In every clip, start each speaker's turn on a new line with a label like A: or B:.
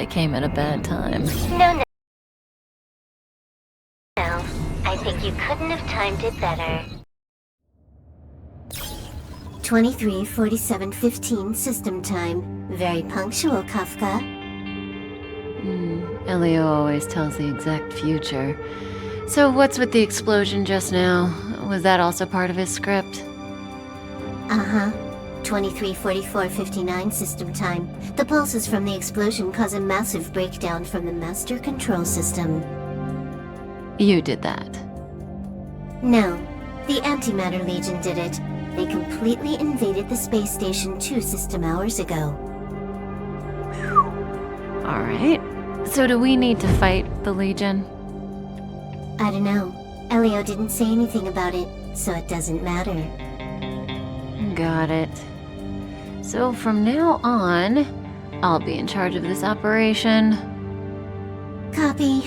A: I came at a bad time.
B: No. I think you couldn't have timed it better.
C: 23:47:15 system time. Very punctual, Kafka.
A: Elio always tells the exact future. So what's with the explosion just now? Was that also part of his script?
C: Uh-huh. 23:44:59 system time. The pulses from the explosion cause a massive breakdown from the master control system.
A: You did that.
C: No. The Antimatter Legion did it. They completely invaded the space station 2 system hours ago.
A: Alright. So do we need to fight the Legion?
C: I don't know. Elio didn't say anything about it, so it doesn't matter.
A: Got it. So from now on, I'll be in charge of this operation.
C: Copy.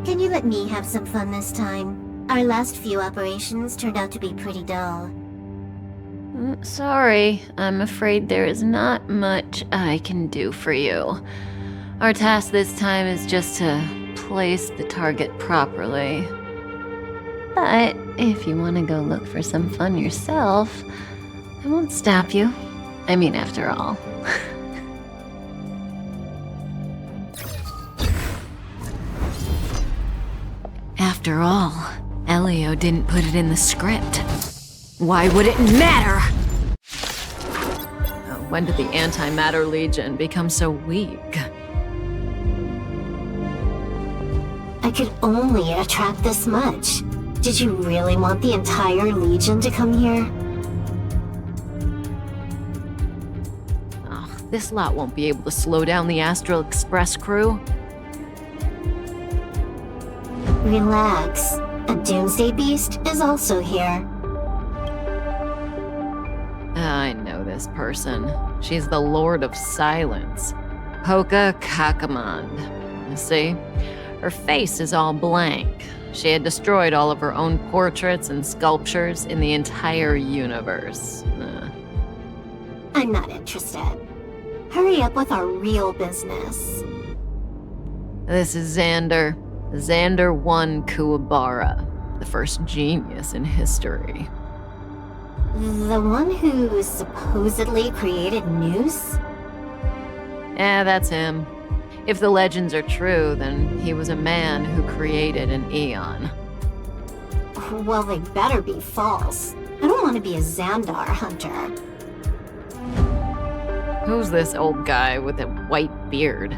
C: Can you let me have some fun this time? Our last few operations turned out to be pretty dull.
A: Sorry, I'm afraid there is not much I can do for you. Our task this time is just to place the target properly. But if you want to go look for some fun yourself, I won't stop you. I mean, after all. After all, Elio didn't put it in the script. Why would it matter? When did the Antimatter Legion become so weak?
C: I could only attract this much. Did you really want the entire Legion to come here?
A: Oh, this lot won't be able to slow down the Astral Express crew.
C: Relax. A Doomsday Beast is also here.
A: I know this person. She's the Lord of Silence. Poka Kakamand. You see? Her face is all blank. She had destroyed all of her own portraits and sculptures in the entire universe.
C: I'm not interested. Hurry up with our real business.
A: This is Xander. Xander 1 Kuwabara, the first genius in history.
C: The one who supposedly created Noose?
A: Yeah, that's him. If the legends are true, then he was a man who created an eon.
C: Well, they better be false. I don't want to be a Xandar hunter.
A: Who's this old guy with a white beard?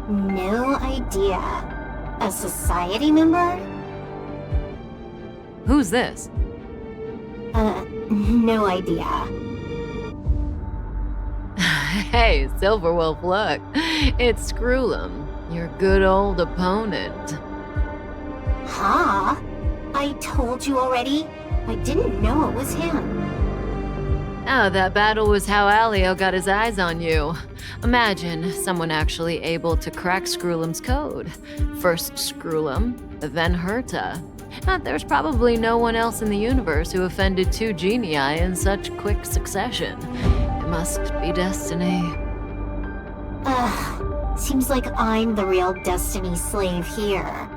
C: No idea. A society member?
A: Who's this?
C: No idea.
A: Hey, Silverwolf, look. It's Screw'em, your good old opponent.
C: Huh? I told you already. I didn't know it was him.
A: Oh, that battle was how Alio got his eyes on you. Imagine someone actually able to crack Screw'em's code. First Screw'em, then Herta. There's probably no one else in the universe who offended 2 genii in such quick succession. It must be destiny.
C: Seems like I'm the real destiny slave here.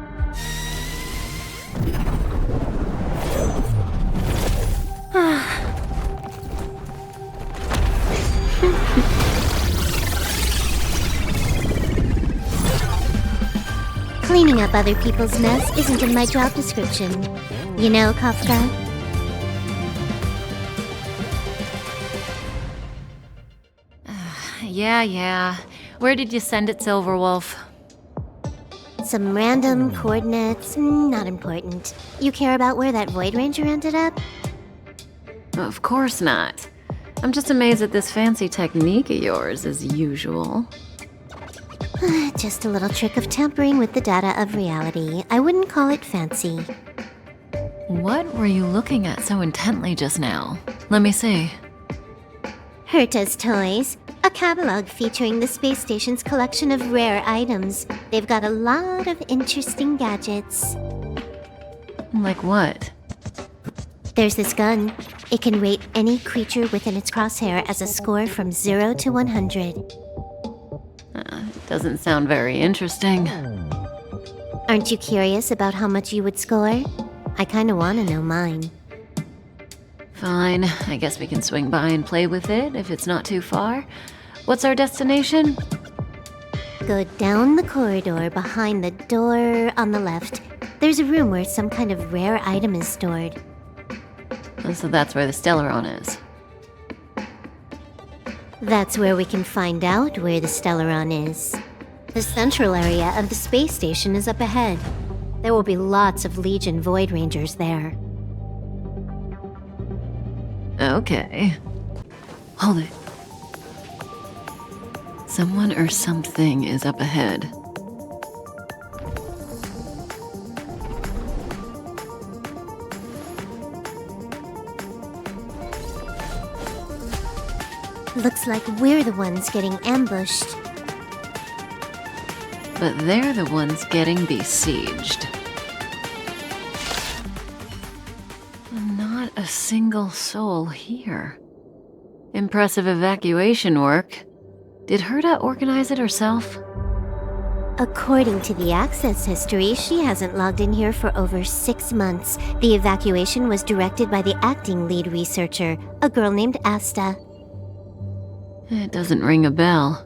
C: Cleaning up other people's mess isn't in my job description. You know, Kafka?
A: Yeah. Where did you send it, Silverwolf?
C: Some random coordinates, not important. You care about where that Void Ranger ended up?
A: Of course not. I'm just amazed at this fancy technique of yours, as usual.
C: Just a little trick of tampering with the data of reality. I wouldn't call it fancy.
A: What were you looking at so intently just now? Let me see.
C: Herta's Toys. A catalog featuring the space station's collection of rare items. They've got a lot of interesting gadgets.
A: Like what?
C: There's this gun. It can rate any creature within its crosshair as a score from 0 to 100.
A: Doesn't sound very interesting.
C: Aren't you curious about how much you would score? I kinda wanna know mine.
A: Fine, I guess we can swing by and play with it if it's not too far. What's our destination?
C: Go down the corridor behind the door on the left. There's a room where some kind of rare item is stored.
A: So that's where the Stellaron is.
C: That's where we can find out where the Stellaron is. The central area of the space station is up ahead. There will be lots of Legion Void Rangers there.
A: Okay. Hold it. Someone or something is up ahead.
C: Looks like we're the ones getting ambushed.
A: But they're the ones getting besieged. Not a single soul here. Impressive evacuation work. Did Herta organize it herself?
C: According to the access history, she hasn't logged in here for over 6 months. The evacuation was directed by the acting lead researcher, a girl named Asta.
A: It doesn't ring a bell.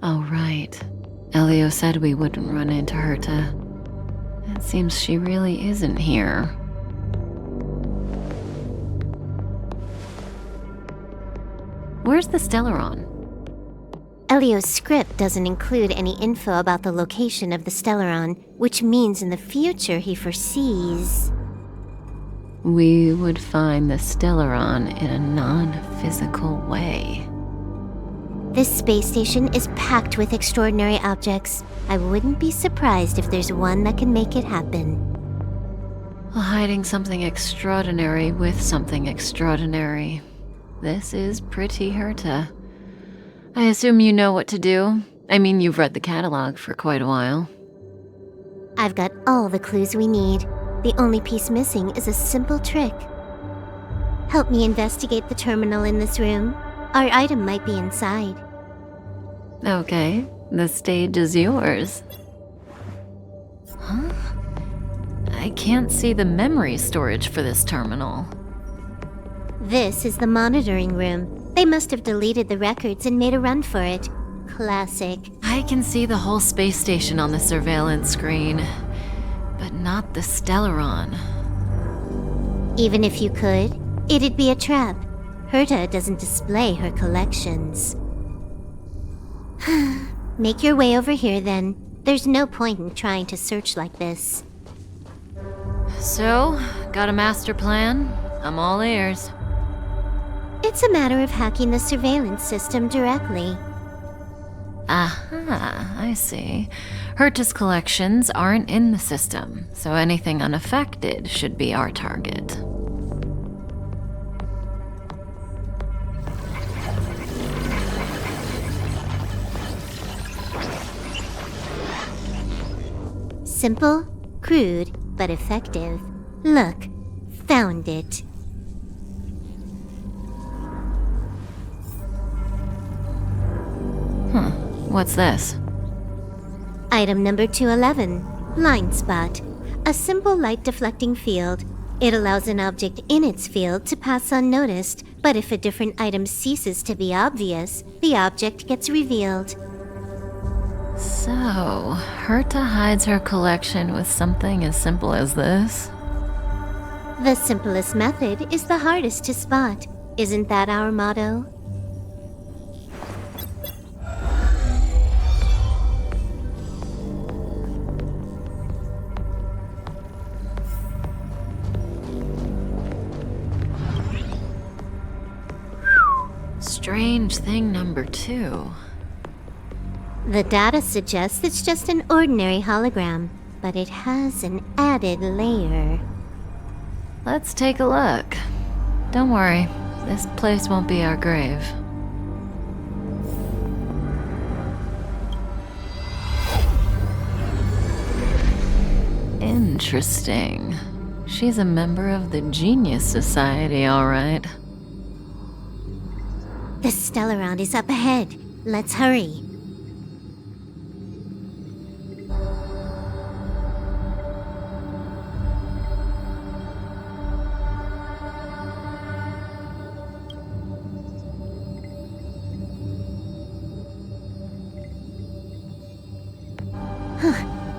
A: Oh, right. Elio said we wouldn't run into Herta. It seems she really isn't here. Where's the Stellaron?
C: Elio's script doesn't include any info about the location of the Stellaron, which means in the future he foresees...
A: We would find the Stellaron in a non-physical way.
C: This space station is packed with extraordinary objects. I wouldn't be surprised if there's one that can make it happen.
A: Hiding something extraordinary with something extraordinary. This is pretty Herta. I assume you know what to do. I mean, you've read the catalog for quite a while.
C: I've got all the clues we need. The only piece missing is a simple trick. Help me investigate the terminal in this room. Our item might be inside.
A: Okay, the stage is yours. Huh? I can't see the memory storage for this terminal.
C: This is the monitoring room. They must have deleted the records and made a run for it. Classic.
A: I can see the whole space station on the surveillance screen, but not the Stellaron.
C: Even if you could, it'd be a trap. Herta doesn't display her collections. Make your way over here then. There's no point in trying to search like this.
A: So, got a master plan? I'm all ears.
C: It's a matter of hacking the surveillance system directly.
A: Aha, I see. Herta's collections aren't in the system, so anything unaffected should be our target.
C: Simple, crude, but effective. Look, found it.
A: What's this?
C: Item number 211, blind spot. A simple light deflecting field. It allows an object in its field to pass unnoticed, but if a different item ceases to be obvious, the object gets revealed.
A: So, Herta hides her collection with something as simple as this?
C: The simplest method is the hardest to spot. Isn't that our motto?
A: Strange thing number 2.
C: The data suggests it's just an ordinary hologram, but it has an added layer.
A: Let's take a look. Don't worry, this place won't be our grave. Interesting. She's a member of the Genius Society, all right.
C: The Stellaron is up ahead. Let's hurry.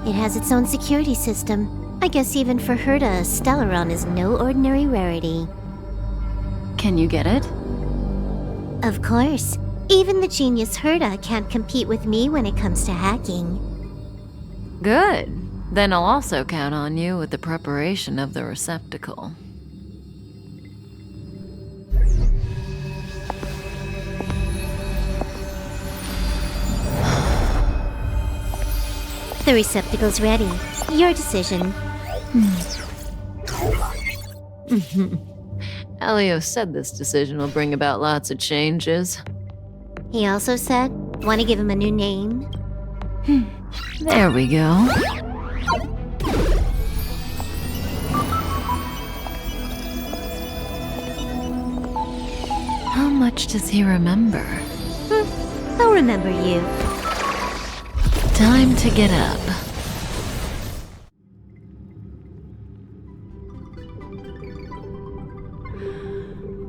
C: It has its own security system. I guess even for Herta, Stellaron is no ordinary rarity.
A: Can you get it?
C: Of course. Even the genius Herta can't compete with me when it comes to hacking.
A: Good. Then I'll also count on you with the preparation of the receptacle.
C: The receptacle's ready. Your decision.
A: Elio said this decision will bring about lots of changes.
C: He also said, want to give him a new name?
A: There we go. How much does he remember?
C: I'll remember you.
A: Time to get up.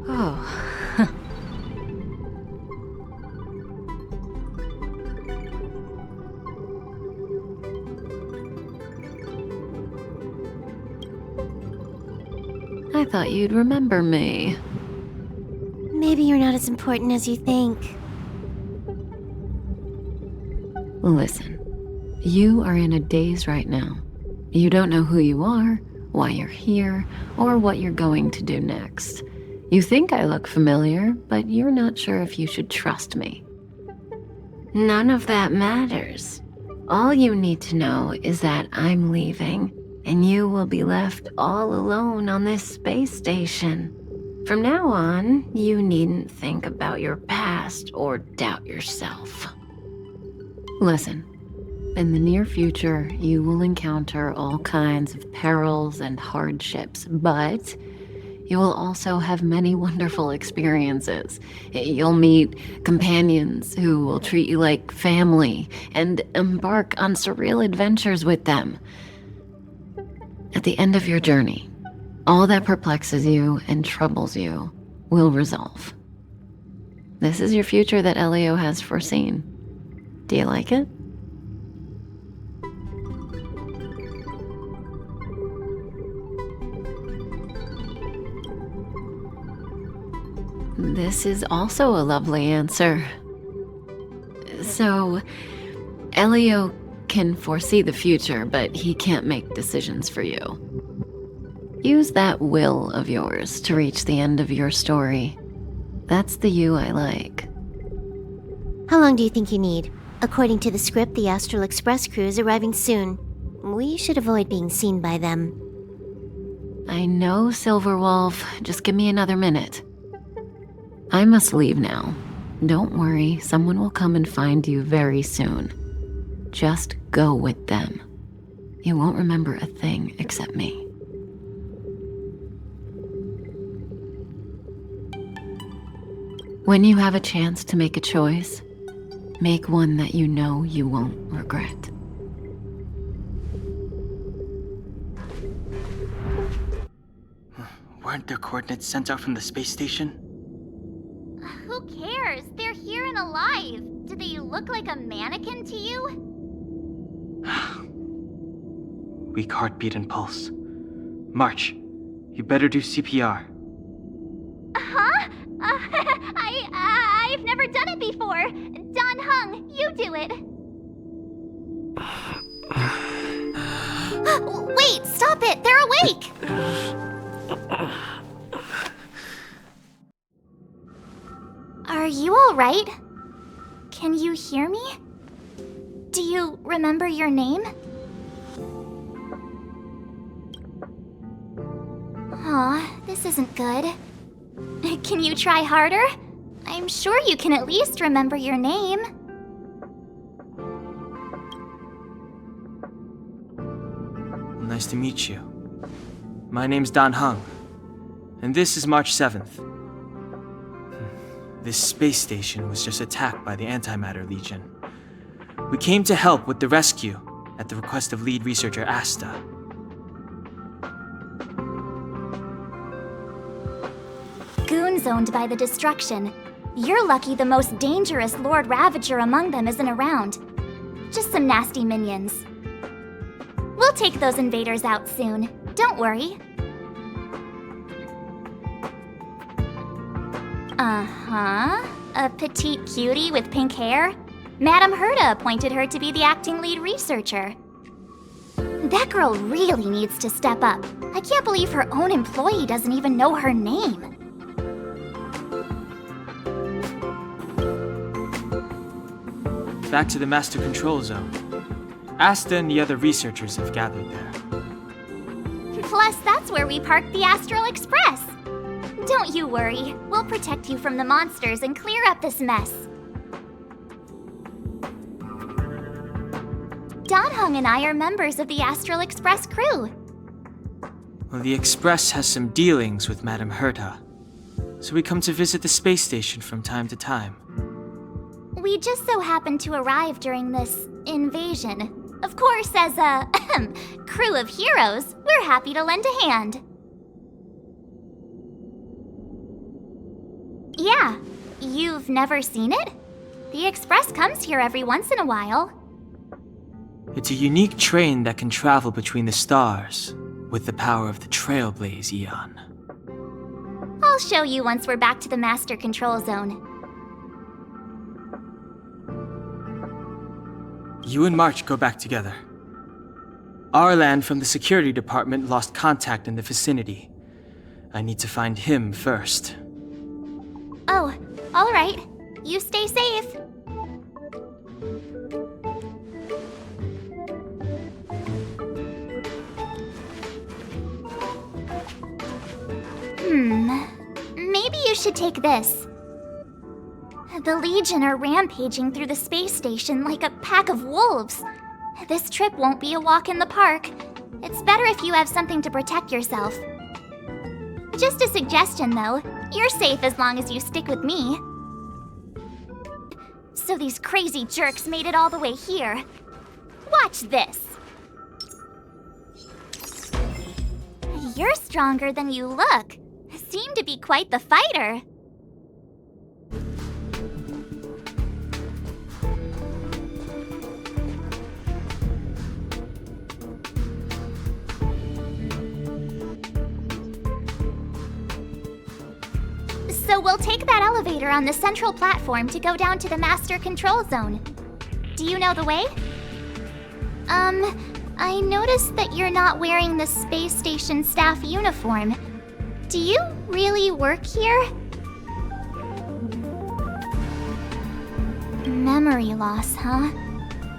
A: Oh. I thought you'd remember me.
C: Maybe you're not as important as you think.
A: Listen, you are in a daze right now. You don't know who you are, why you're here, or what you're going to do next. You think I look familiar, but you're not sure if you should trust me. None of that matters. All you need to know is that I'm leaving, and you will be left all alone on this space station. From now on, you needn't think about your past or doubt yourself. Listen, in the near future, you will encounter all kinds of perils and hardships, but you will also have many wonderful experiences. You'll meet companions who will treat you like family and embark on surreal adventures with them. At the end of your journey, all that perplexes you and troubles you will resolve. This is your future that Elio has foreseen. Do you like it? This is also a lovely answer. So, Elio can foresee the future, but he can't make decisions for you. Use that will of yours to reach the end of your story. That's the you I like.
C: How long do you think you need? According to the script, the Astral Express crew is arriving soon. We should avoid being seen by them.
A: I know, Silverwolf. Just give me another minute. I must leave now. Don't worry, someone will come and find you very soon. Just go with them. You won't remember a thing except me. When you have a chance to make a choice, make one that you know you won't regret.
D: Weren't their coordinates sent out from the space station?
E: Who cares? They're here and alive. Do they look like a mannequin to you?
D: Weak heartbeat and pulse. March, you better do CPR.
E: Huh? I've never done it before. Don Hung, you do it. Wait, stop it! They're awake! Are you alright? Can you hear me? Do you remember your name? Aw, this isn't good. Can you try harder? I'm sure you can at least remember your name.
D: Nice to meet you. My name's Don Hung, and this is March 7th. This space station was just attacked by the Antimatter Legion. We came to help with the rescue at the request of lead researcher Asta.
E: Goons owned by the destruction. You're lucky the most dangerous Lord Ravager among them isn't around. Just some nasty minions. take those invaders out soon. Don't worry. Uh-huh. A petite cutie with pink hair? Madame Herta appointed her to be the acting lead researcher. That girl really needs to step up. I can't believe her own employee doesn't even know her name.
D: Back to the Master Control Zone. Asta and the other researchers have gathered there.
E: Plus, that's where we parked the Astral Express. Don't you worry. We'll protect you from the monsters and clear up this mess. Heng and I are members of the Astral Express crew.
D: Well, the Express has some dealings with Madame Herta, so we come to visit the space station from time to time.
E: We just so happened to arrive during this invasion. Of course, as a crew of heroes, we're happy to lend a hand. Yeah, you've never seen it? The Express comes here every once in a while.
D: It's a unique train that can travel between the stars with the power of the Trailblaze Eon.
E: I'll show you once we're back to the Master Control Zone.
D: You and March go back together. Arlan from the security department lost contact in the vicinity. I need to find him first.
E: Oh, all right. You stay safe. Maybe you should take this. The Legion are rampaging through the space station like a pack of wolves. This trip won't be a walk in the park. It's better if you have something to protect yourself. Just a suggestion, though. You're safe as long as you stick with me. So these crazy jerks made it all the way here. Watch this. You're stronger than you look. Seem to be quite the fighter. So we'll take that elevator on the central platform to go down to the Master Control Zone. Do you know the way? I noticed that you're not wearing the space station staff uniform. Do you really work here? Memory loss, huh?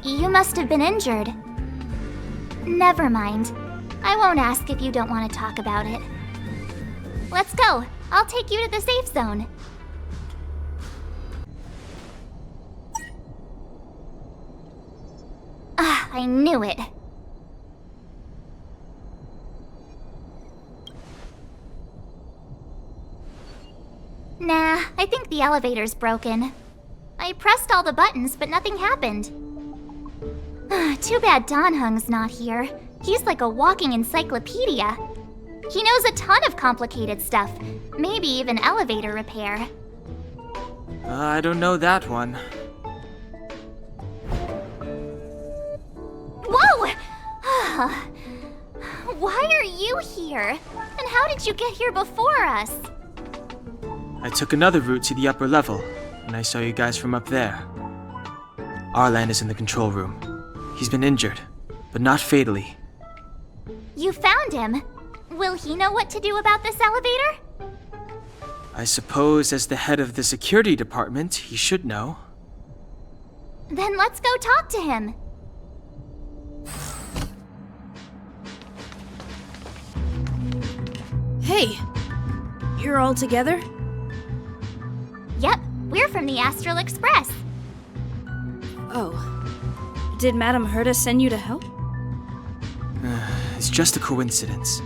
E: You must have been injured. Never mind. I won't ask if you don't want to talk about it. Let's go. I'll take you to the safe zone. Ah, I knew it. Nah, I think the elevator's broken. I pressed all the buttons, but nothing happened. Too bad Heng's not here. He's like a walking encyclopedia. He knows a ton of complicated stuff, maybe even elevator repair.
D: I don't know that one.
E: Whoa! Why are you here? And how did you get here before us?
D: I took another route to the upper level, and I saw you guys from up there. Arlan is in the control room. He's been injured, but not fatally.
E: You found him. Will he know what to do about this elevator?
D: I suppose as the head of the security department, he should know.
E: Then let's go talk to him.
F: Hey, you're all together?
E: Yep, we're from the Astral Express.
F: Oh. Did Madame Herta send you to help?
D: It's just a coincidence.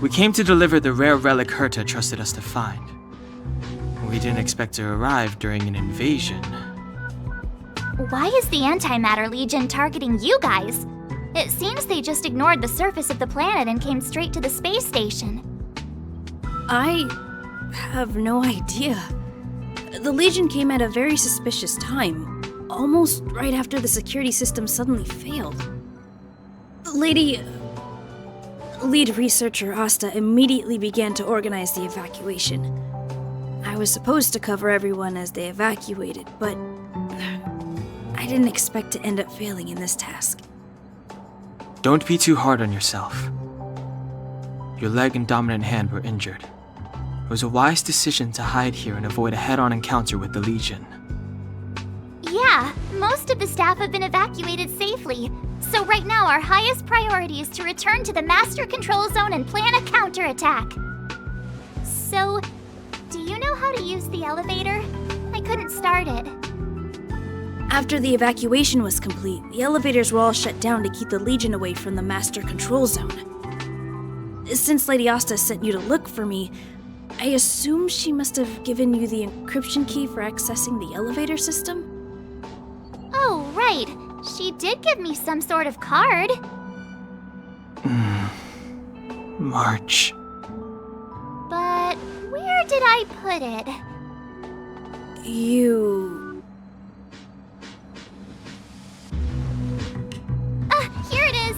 D: We came to deliver the rare relic Herta trusted us to find. We didn't expect to arrive during an invasion.
E: Why is the Antimatter Legion targeting you guys? It seems they just ignored the surface of the planet and came straight to the space station.
F: I have no idea. The Legion came at a very suspicious time, almost right after the security system suddenly failed. Lady, Lead researcher Asta immediately began to organize the evacuation. I was supposed to cover everyone as they evacuated, but I didn't expect to end up failing in this task.
D: Don't be too hard on yourself. Your leg and dominant hand were injured. It was a wise decision to hide here and avoid a head-on encounter with the Legion.
E: Yeah, most of the staff have been evacuated safely. So right now our highest priority is to return to the Master Control Zone and plan a counterattack. So, do you know how to use the elevator? I couldn't start it.
F: After the evacuation was complete, the elevators were all shut down to keep the Legion away from the Master Control Zone. Since Lady Asta sent you to look for me, I assume she must have given you the encryption key for accessing the elevator system?
E: Oh, right. She did give me some sort of card.
D: March.
E: But where did I put it?
F: You...
E: Here it is.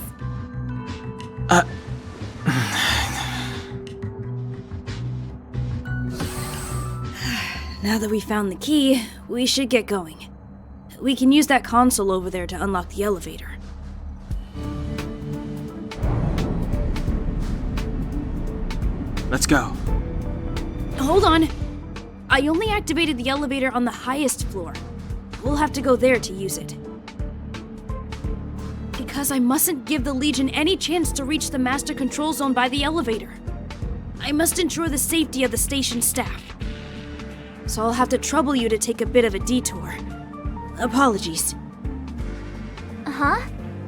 F: Now that we found the key, we should get going. We can use that console over there to unlock the elevator.
D: Let's go.
F: Hold on. I only activated the elevator on the highest floor. We'll have to go there to use it. Because I mustn't give the Legion any chance to reach the Master Control Zone by the elevator. I must ensure the safety of the station staff. So I'll have to trouble you to take a bit of a detour. Apologies.
E: Huh?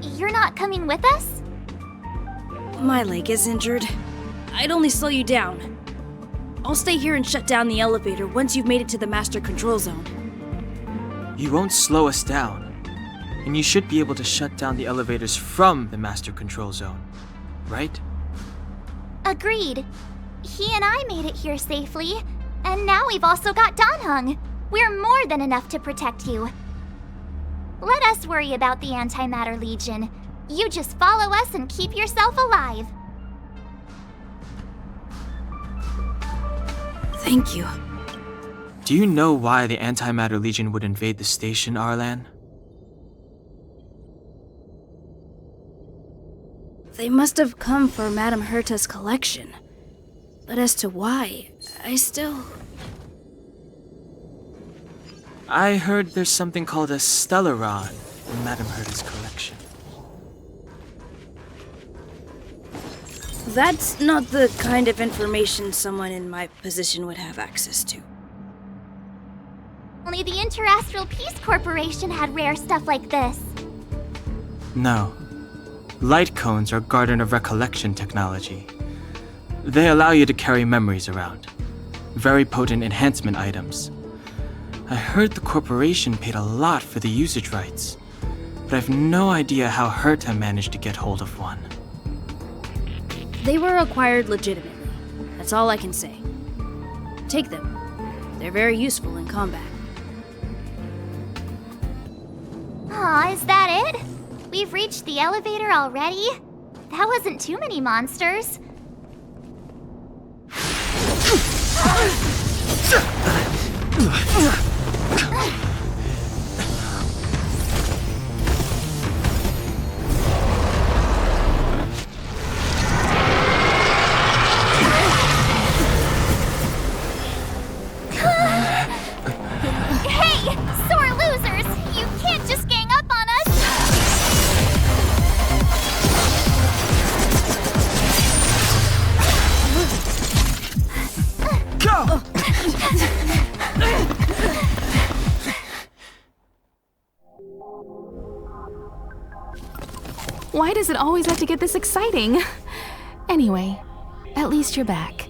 E: You're not coming with us?
F: My leg is injured. I'd only slow you down. I'll stay here and shut down the elevator once you've made it to the Master Control Zone.
D: You won't slow us down. And you should be able to shut down the elevators from the Master Control Zone, right?
E: Agreed. He and I made it here safely, and now we've also got Heng. We're more than enough to protect you. Let us worry about the Antimatter Legion. You just follow us and keep yourself alive.
F: Thank you.
D: Do you know why the Antimatter Legion would invade the station, Arlan?
F: They must have come for Madame Herta's collection. But as to why, I still...
D: I heard there's something called a Stellaron in Madame Herta's collection.
F: That's not the kind of information someone in my position would have access to.
E: Only the Interastral Peace Corporation had rare stuff like this.
D: No. Light cones are Garden of Recollection technology. They allow you to carry memories around. Very potent enhancement items. I heard the corporation paid a lot for the usage rights, but I've no idea how Herta managed to get hold of one.
F: They were acquired legitimately. That's all I can say. Take them. They're very useful in combat.
E: Aw, is that it? We've reached the elevator already? That wasn't too many monsters. Hey, sore losers! You can't just gang up on us!
D: Go!
G: Why does it always have to get this exciting? Anyway, at least you're back.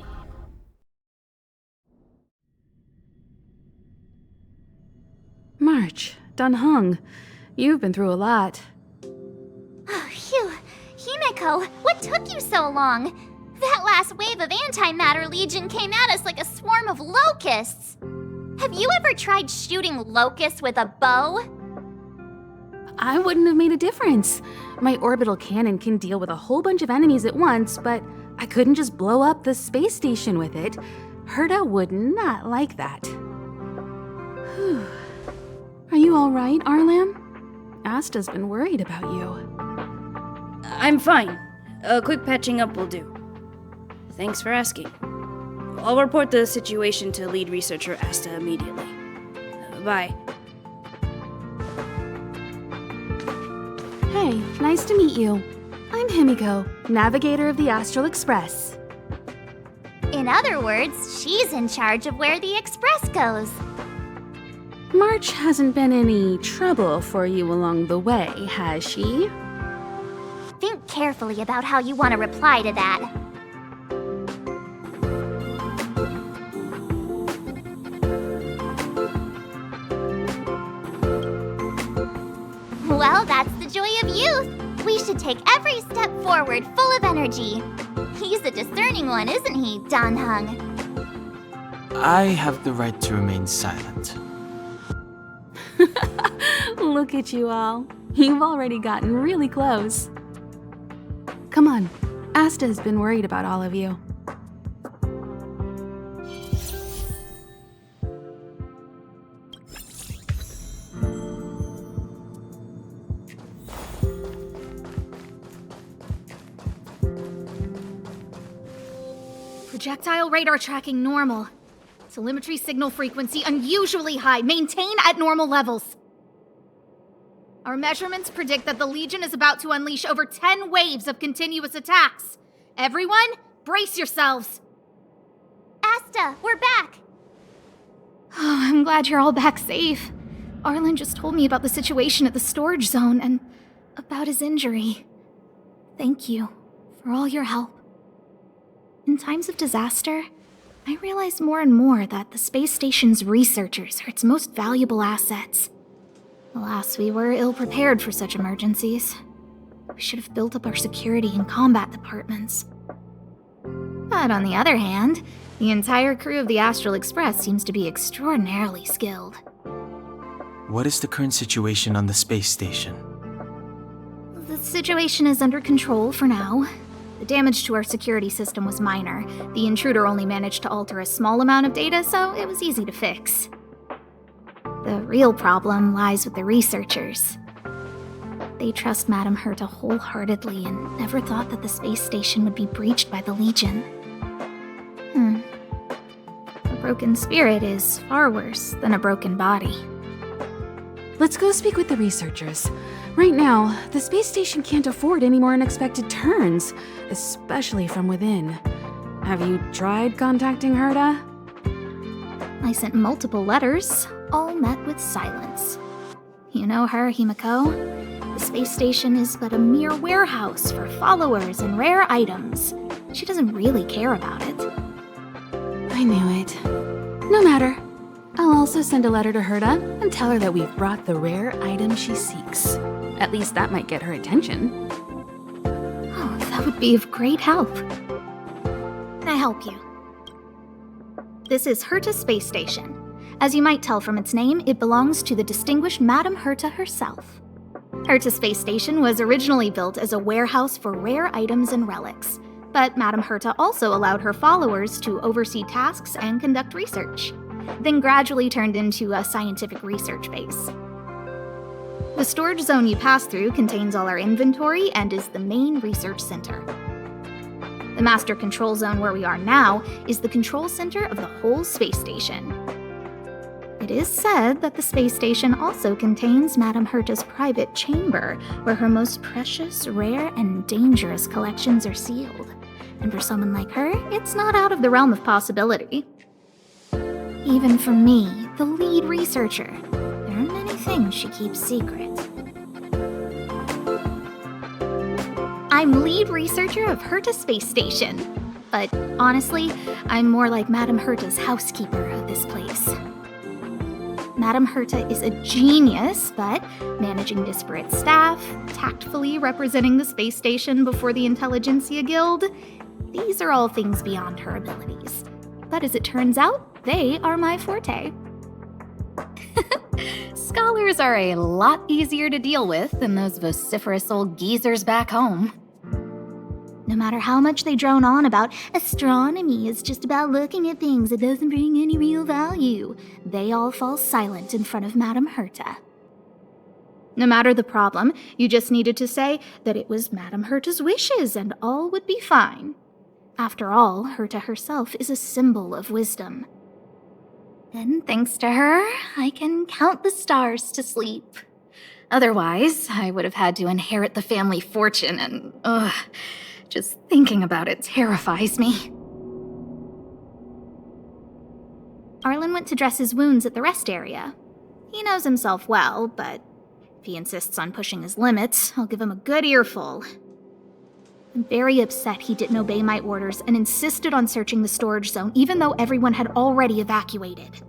G: March, Heng, you've been through a lot.
E: Phew. Himeko, what took you so long? That last wave of Antimatter Legion came at us like a swarm of locusts. Have you ever tried shooting locusts with a bow?
G: I wouldn't have made a difference. My orbital cannon can deal with a whole bunch of enemies at once, but I couldn't just blow up the space station with it. Herta would not like that. Whew. Are you all right, Arlam? Asta's been worried about you.
F: I'm fine. A quick patching up will do. Thanks for asking. I'll report the situation to lead researcher Asta immediately. Bye.
G: Hey, nice to meet you. I'm Himeko, navigator of the Astral Express.
E: In other words, she's in charge of where the express goes.
G: March hasn't been any trouble for you along the way, has she?
E: Think carefully about how you want to reply to that. Well, that's the joy of youth. We should take every step forward full of energy. He's a discerning one, isn't he, Heng?
D: I have the right to remain silent.
G: Look at you all. You've already gotten really close. Come on, Asta's been worried about all of you.
H: Projectile radar tracking normal. Telemetry signal frequency unusually high. Maintain at normal levels. Our measurements predict that the Legion is about to unleash over 10 waves of continuous attacks. Everyone, brace yourselves.
E: Asta, we're back.
H: Oh, I'm glad you're all back safe. Arlen just told me about the situation at the storage zone and about his injury. Thank you for all your help. In times of disaster, I realize more and more that the space station's researchers are its most valuable assets. Alas, we were ill-prepared for such emergencies. We should have built up our security and combat departments. But on the other hand, the entire crew of the Astral Express seems to be extraordinarily skilled.
D: What is the current situation on the space station?
H: The situation is under control for now. The damage to our security system was minor. The intruder only managed to alter a small amount of data, so it was easy to fix. The real problem lies with the researchers. They trust Madame Herta wholeheartedly and never thought that the space station would be breached by the Legion. A broken spirit is far worse than a broken body.
G: Let's go speak with the researchers. Right now, the space station can't afford any more unexpected turns, especially from within. Have you tried contacting Herta?
H: I sent multiple letters, all met with silence. You know her, Himeko? The space station is but a mere warehouse for followers and rare items. She doesn't really care about it.
G: I knew it. No matter. I'll also send a letter to Herta and tell her that we've brought the rare item she seeks. At least that might get her attention.
H: Oh, that would be of great help. Can I help you? This is Herta Space Station. As you might tell from its name, it belongs to the distinguished Madame Herta herself. Herta Space Station was originally built as a warehouse for rare items and relics, but Madame Herta also allowed her followers to oversee tasks and conduct research, then gradually turned into a scientific research base. The storage zone you pass through contains all our inventory and is the main research center. The master control zone where we are now is the control center of the whole space station. It is said that the space station also contains Madame Herta's private chamber, where her most precious, rare, and dangerous collections are sealed. And for someone like her, it's not out of the realm of possibility. Even for me, the lead researcher, there are many things she keeps secret. I'm lead researcher of Herta Space Station, but honestly, I'm more like Madame Herta's housekeeper of this place. Madame Herta is a genius, but managing disparate staff, tactfully representing the space station before the Intelligentsia Guild, these are all things beyond her abilities. But as it turns out, they are my forte. Scholars are a lot easier to deal with than those vociferous old geezers back home. No matter how much they drone on about astronomy is just about looking at things, it doesn't bring any real value, they all fall silent in front of Madame Herta. No matter the problem, you just needed to say that it was Madame Herta's wishes and all would be fine. After all, Herta herself is a symbol of wisdom. And thanks to her, I can count the stars to sleep. Otherwise, I would have had to inherit the family fortune and, just thinking about it terrifies me. Arlen went to dress his wounds at the rest area. He knows himself well, but if he insists on pushing his limits, I'll give him a good earful. I'm very upset he didn't obey my orders and insisted on searching the storage zone even though everyone had already evacuated.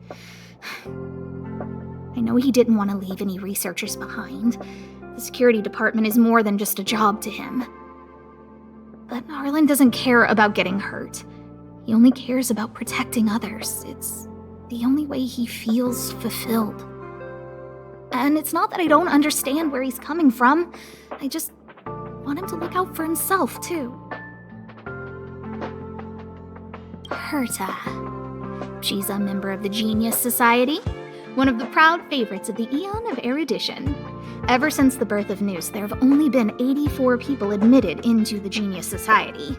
H: I know he didn't want to leave any researchers behind. The security department is more than just a job to him. But Arlen doesn't care about getting hurt. He only cares about protecting others. It's the only way he feels fulfilled. And it's not that I don't understand where he's coming from. I just want him to look out for himself, too. Herta. She's a member of the Genius Society, one of the proud favorites of the Eon of Erudition. Ever since the birth of Noose, there have only been 84 people admitted into the Genius Society.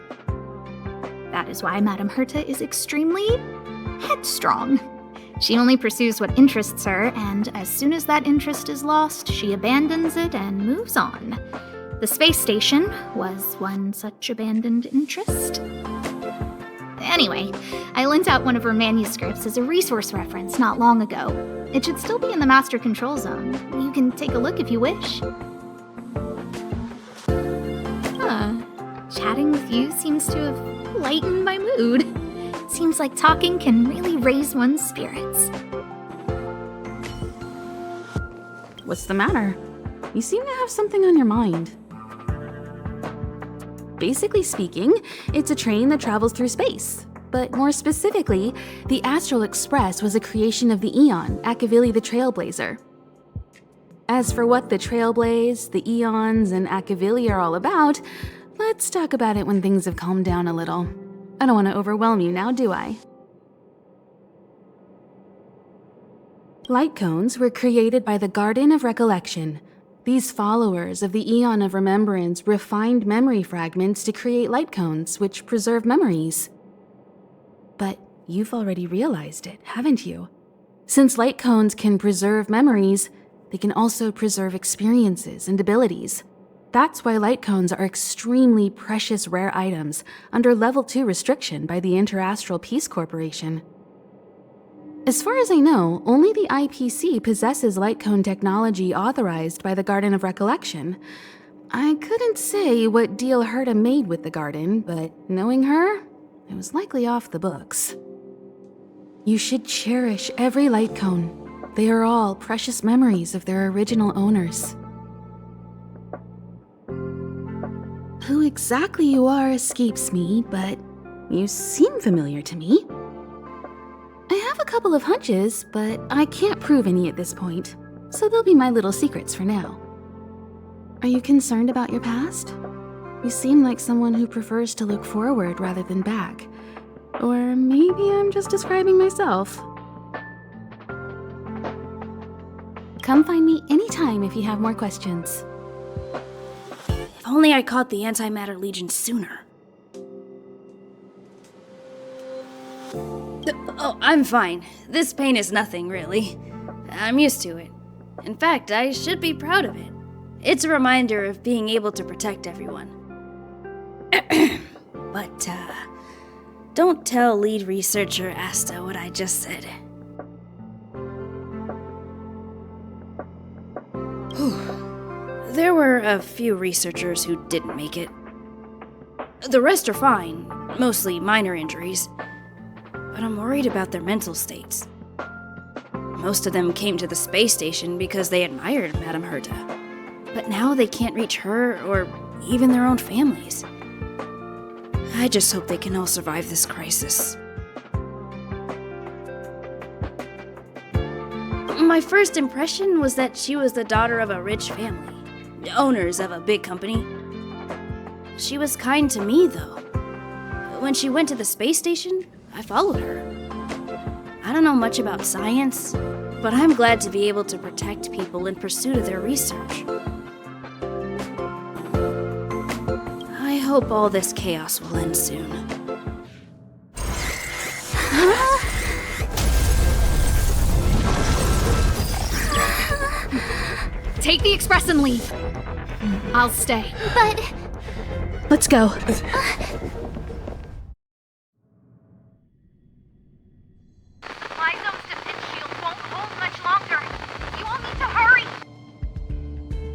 H: That is why Madame Herta is extremely headstrong. She only pursues what interests her, and as soon as that interest is lost, she abandons it and moves on. The space station was one such abandoned interest. Anyway, I lent out one of her manuscripts as a resource reference not long ago. It should still be in the master control zone. You can take a look if you wish. Chatting with you seems to have lightened my mood. Seems like talking can really raise one's spirits.
G: What's the matter? You seem to have something on your mind. Basically speaking, it's a train that travels through space. But more specifically, the Astral Express was a creation of the Eon, Akavili the Trailblazer. As for what the Trailblaze, the Eons, and Akavili are all about, let's talk about it when things have calmed down a little. I don't want to overwhelm you now, do I? Light cones were created by the Garden of Recollection. These followers of the Eon of Remembrance refined memory fragments to create light cones, which preserve memories. But you've already realized it, haven't you? Since light cones can preserve memories, they can also preserve experiences and abilities. That's why light cones are extremely precious rare items under Level 2 restriction by the Interastral Peace Corporation. As far as I know, only the IPC possesses light cone technology authorized by the Garden of Recollection. I couldn't say what deal Herta made with the Garden, but knowing her, it was likely off the books. You should cherish every light cone. They are all precious memories of their original owners. Who exactly you are escapes me, but you seem familiar to me. I have a couple of hunches, but I can't prove any at this point, so they'll be my little secrets for now. Are you concerned about your past? You seem like someone who prefers to look forward rather than back. Or maybe I'm just describing myself. Come find me anytime if you have more questions.
F: If only I caught the Antimatter Legion sooner. Oh, I'm fine. This pain is nothing, really. I'm used to it. In fact, I should be proud of it. It's a reminder of being able to protect everyone. But, don't tell lead researcher Asta what I just said. There were a few researchers who didn't make it. The rest are fine, mostly minor injuries. But I'm worried about their mental states. Most of them came to the space station because they admired Madame Herta. But now they can't reach her or even their own families. I just hope they can all survive this crisis. My first impression was that she was the daughter of a rich family, owners of a big company. She was kind to me, though. When she went to the space station, I followed her. I don't know much about science, but I'm glad to be able to protect people in pursuit of their research. I hope all this chaos will end soon.
H: Take the express and leave. I'll stay.
E: But
G: Let's go.
I: My zone's defense shield won't hold much longer. You all need to hurry.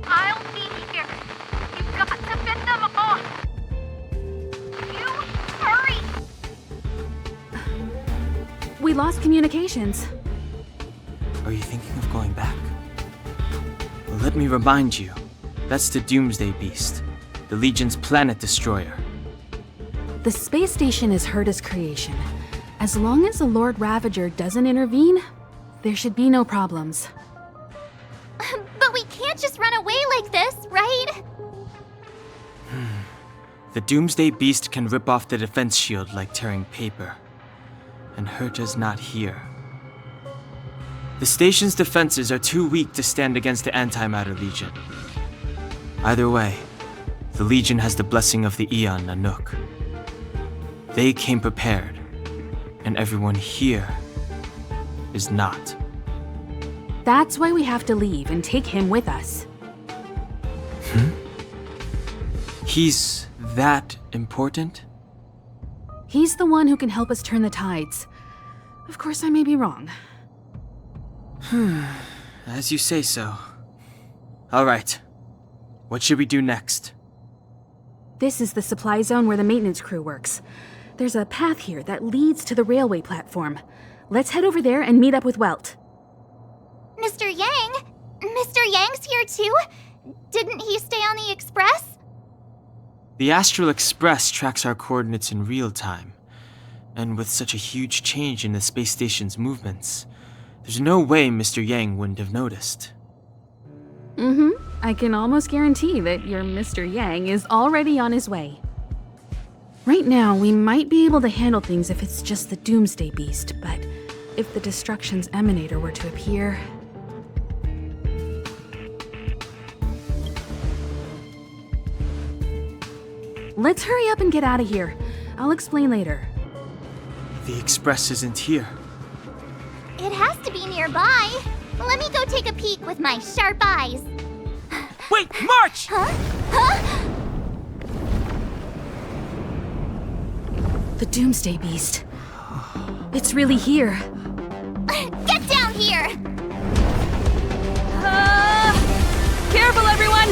I: I'll be here. You've got to fend them off. You hurry.
G: We lost communications.
D: Are you thinking of going back? Well, let me remind you, that's the Doomsday Beast, the Legion's planet destroyer.
G: The space station is Herta's creation. As long as the Lord Ravager doesn't intervene, there should be no problems.
E: but we can't just run away like this, right?
D: The Doomsday Beast can rip off the defense shield like tearing paper. And Herta's not here. The station's defenses are too weak to stand against the Antimatter Legion. Either way, the Legion has the blessing of the Aeon Nanook. They came prepared, and everyone here is not.
G: That's why we have to leave and take him with us.
D: He's that important?
G: He's the one who can help us turn the tides. Of course, I may be wrong.
D: As you say so. All right. What should we do next?
G: This is the supply zone where the maintenance crew works. There's a path here that leads to the railway platform. Let's head over there and meet up with Welt.
E: Mr. Yang? Mr. Yang's here too? Didn't he stay on the express?
D: The Astral Express tracks our coordinates in real time. And with such a huge change in the space station's movements, there's no way Mr. Yang wouldn't have noticed.
G: I can almost guarantee that your Mr. Yang is already on his way. Right now, we might be able to handle things if it's just the Doomsday Beast, but if the Destruction's Emanator were to appear... Let's hurry up and get out of here. I'll explain later.
D: The Express isn't here.
E: It has to be nearby. Let me go take a peek with my sharp eyes.
D: Wait, march!
G: The Doomsday Beast. It's really here.
E: Get down here!
G: Careful, everyone!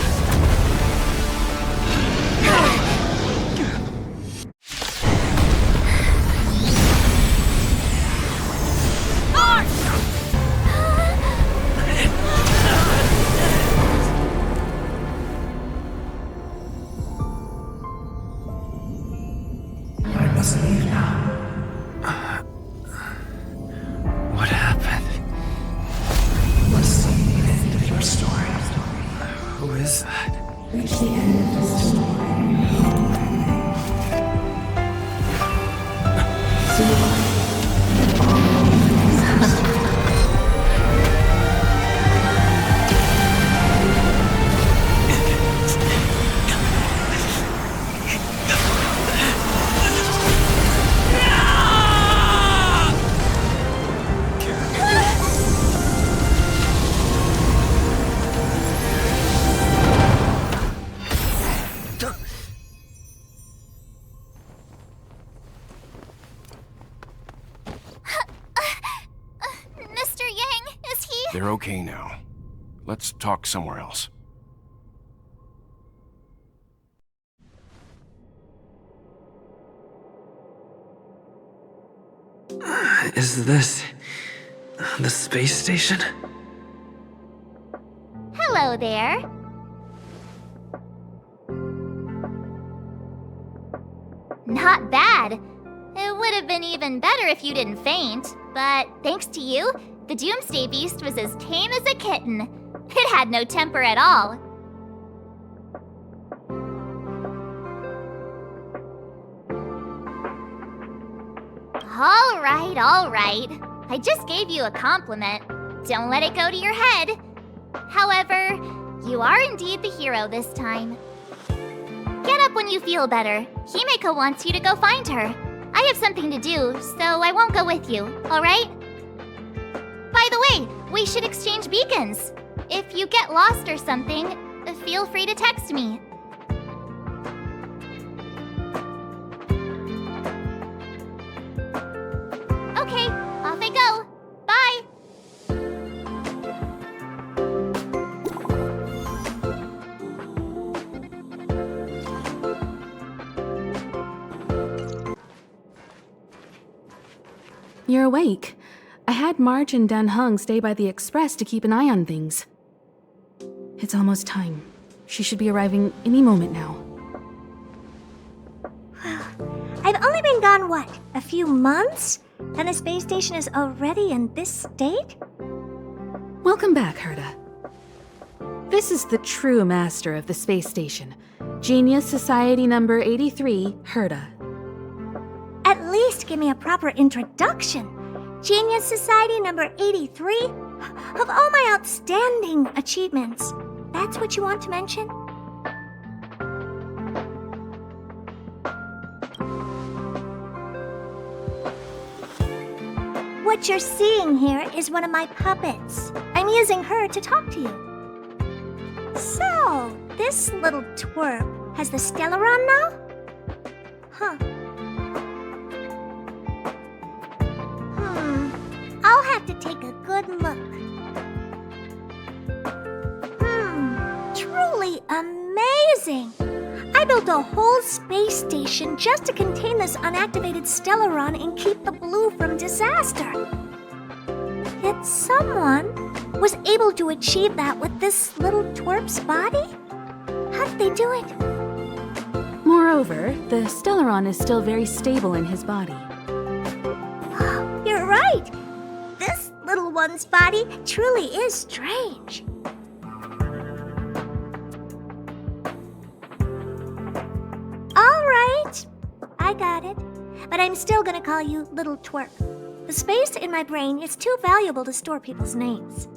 D: What happened?
J: What's the end of your story?
D: Who is that?
J: Reach the end of the story.
E: Mr. Yang, is he?
K: They're okay now. Let's talk somewhere else.
J: Is this the space station?
E: Hello there. Not bad. It would have been even better if you didn't faint, but thanks to you, The Doomsday Beast was as tame as a kitten. It had no temper at all. All right. I just gave you a compliment. Don't let it go to your head. However, you are indeed the hero this time. Get up when you feel better. Himeko wants you to go find her. I have something to do, so I won't go with you, alright? By the way, we should exchange beacons. If you get lost or something, feel free to text me. Okay, off I go. Bye!
G: You're awake. I had Marge and Heng stay by the express to keep an eye on things. It's almost time. She should be arriving any moment now.
C: I've only been gone, what, a few months? And the space station is already in this state?
G: Welcome back, Herta. This is the true master of the space station. Genius Society number 83, Herta.
C: At least give me a proper introduction. Genius Society number 83? Of all my outstanding achievements, that's what you want to mention? What you're seeing here is one of my puppets. I'm using her to talk to you. So, this little twerp has the Stellaron now? Huh. I'll have to take a good look. Truly amazing! I built a whole space station just to contain this unactivated Stellaron and keep the blue from disaster. Yet someone was able to achieve that with this little twerp's body? How did they do it?
G: Moreover, the Stellaron is still very stable in his body.
C: You're right! This little one's body truly is strange. Alright, I got it. But I'm still gonna call you Little Twerp. The space in my brain is too valuable to store people's names.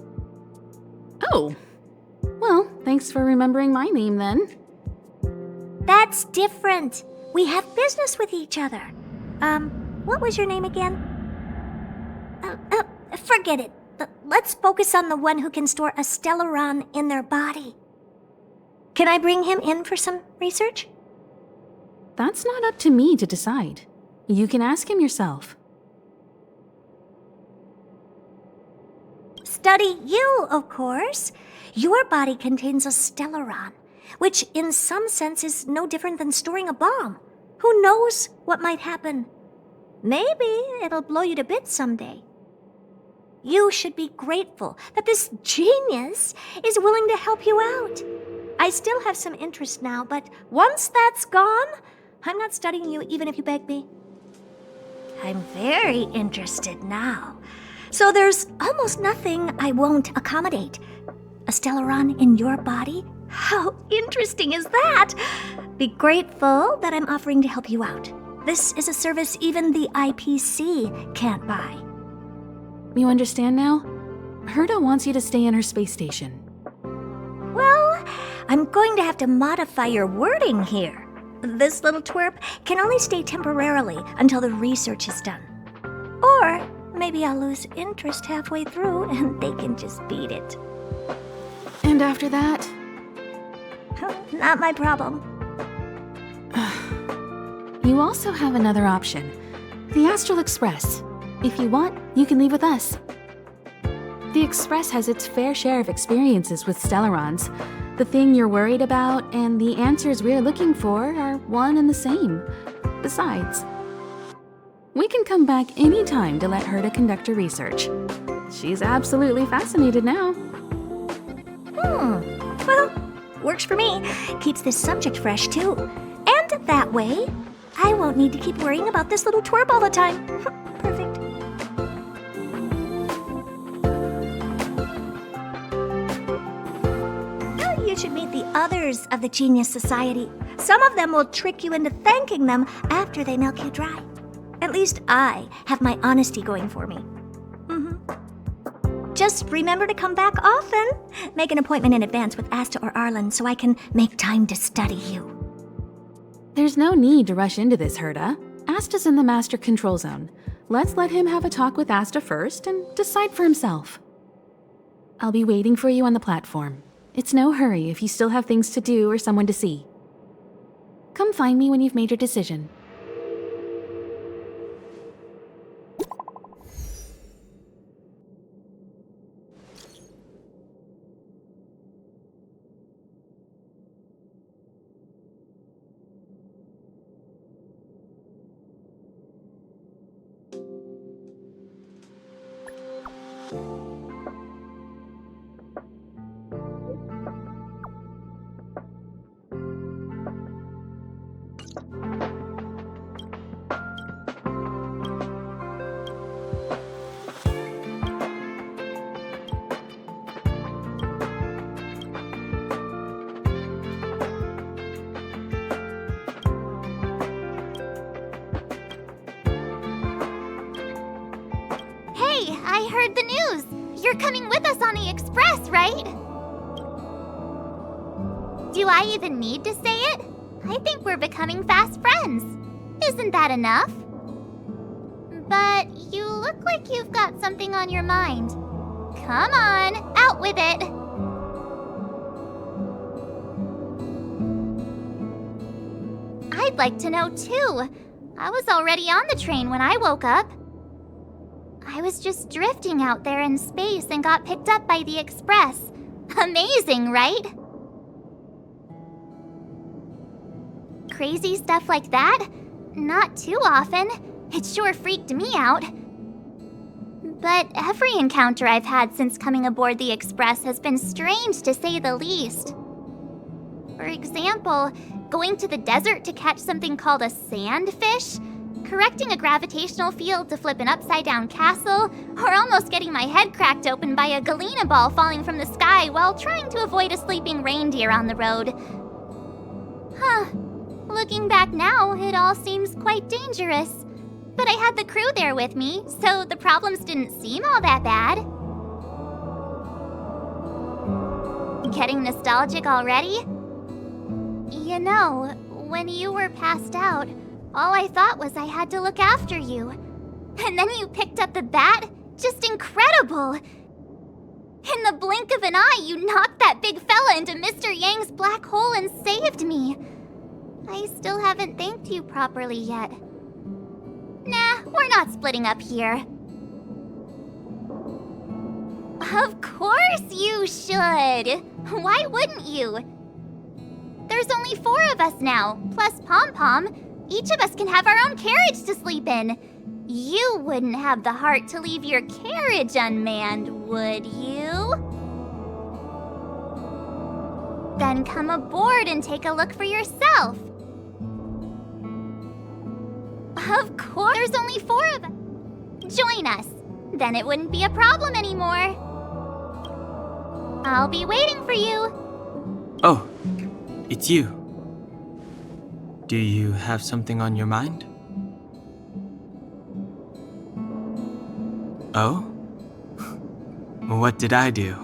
G: Oh. Well, thanks for remembering my name then.
C: That's different. We have business with each other. What was your name again? Forget it. Let's focus on the one who can store a Stellaron in their body. Can I bring him in for some research?
G: That's not up to me to decide. You can ask him yourself.
C: Study you, of course. Your body contains a Stellaron, which in some sense is no different than storing a bomb. Who knows what might happen? Maybe it'll blow you to bits someday. You should be grateful that this genius is willing to help you out. I still have some interest now, but once that's gone, I'm not studying you even if you beg me. I'm very interested now. So there's almost nothing I won't accommodate. A Stellaron in your body? How interesting is that? Be grateful that I'm offering to help you out. This is a service even the IPC can't buy.
G: You understand now? Herta wants you to stay in her space station.
C: Well, I'm going to have to modify your wording here. This little twerp can only stay temporarily until the research is done. Or maybe I'll lose interest halfway through and they can just beat it.
G: And after that?
C: Not my problem.
G: You also have another option. The Astral Express. If you want, you can leave with us. The Express has its fair share of experiences with Stellarons. The thing you're worried about and the answers we're looking for are one and the same. Besides, we can come back anytime to let Herta conduct her research. She's absolutely fascinated now.
C: Well, works for me. Keeps this subject fresh, too. And that way, I won't need to keep worrying about this little twerp all the time. Perfect.
L: should meet the others of the Genius Society. Some of them will trick you into thanking them after they milk you dry. At least I have my honesty going for me. Just remember to come back often. Make an appointment in advance with Asta or Arlen so I can make time to study you.
G: There's no need to rush into this, Herta. Asta's in the Master Control Zone. Let's let him have a talk with Asta first and decide for himself. I'll be waiting for you on the platform. It's no hurry if you still have things to do or someone to see. Come find me when you've made your decision.
E: I heard the news! You're coming with us on the express, right? Do I even need to say it? I think we're becoming fast friends. Isn't that enough? But you look like you've got something on your mind. Come on, out with it! I'd like to know too. I was already on the train when I woke up. I was just drifting out there in space and got picked up by the express. Amazing, right? Crazy stuff like that? Not too often. It sure freaked me out. But every encounter I've had since coming aboard the express has been strange to say the least. For example, going to the desert to catch something called a sandfish, correcting a gravitational field to flip an upside-down castle, or almost getting my head cracked open by a galena ball falling from the sky while trying to avoid a sleeping reindeer on the road. Looking back now, it all seems quite dangerous. But I had the crew there with me, so the problems didn't seem all that bad. Getting nostalgic already? You know, when you were passed out, all I thought was I had to look after you. And then you picked up the bat? Just incredible! In the blink of an eye, you knocked that big fella into Mr. Yang's black hole and saved me. I still haven't thanked you properly yet. Nah, we're not splitting up here. Of course you should! Why wouldn't you? There's only 4 of us now, plus Pom-Pom. Each of us can have our own carriage to sleep in. You wouldn't have the heart to leave your carriage unmanned, would you? Then come aboard and take a look for yourself. Of course, there's only 4 of us. Join us. Then it wouldn't be a problem anymore. I'll be waiting for you.
D: Oh, it's you. Do you have something on your mind? Oh? What did I do?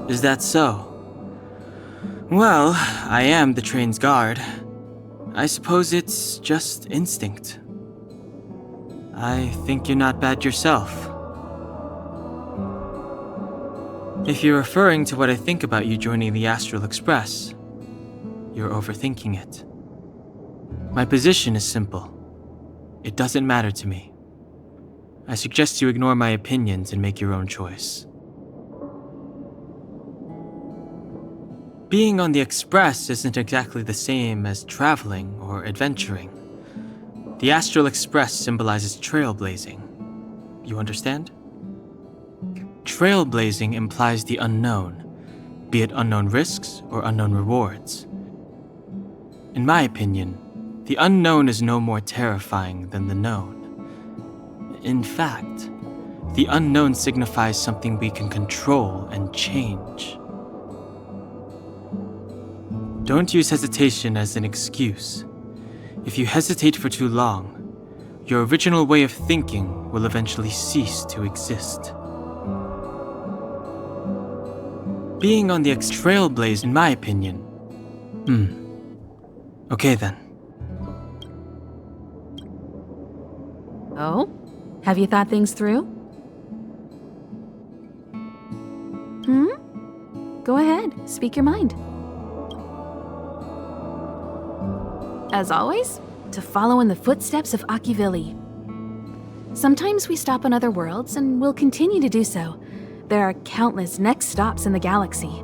D: Is that so? Well, I am the train's guard. I suppose it's just instinct. I think you're not bad yourself. If you're referring to what I think about you joining the Astral Express, you're overthinking it. My position is simple. It doesn't matter to me. I suggest you ignore my opinions and make your own choice. Being on the Express isn't exactly the same as traveling or adventuring. The Astral Express symbolizes trailblazing. You understand? Trailblazing implies the unknown, be it unknown risks or unknown rewards. In my opinion, the unknown is no more terrifying than the known. In fact, The unknown signifies something we can control and change. Don't use hesitation as an excuse. If you hesitate for too long, your original way of thinking will eventually cease to exist. Being on the trailblaze, in my opinion. Okay then.
G: Oh? Have you thought things through? Go ahead, speak your mind. As always, to follow in the footsteps of Akivili. Sometimes we stop on other worlds, and we'll continue to do so. There are countless next stops in the galaxy.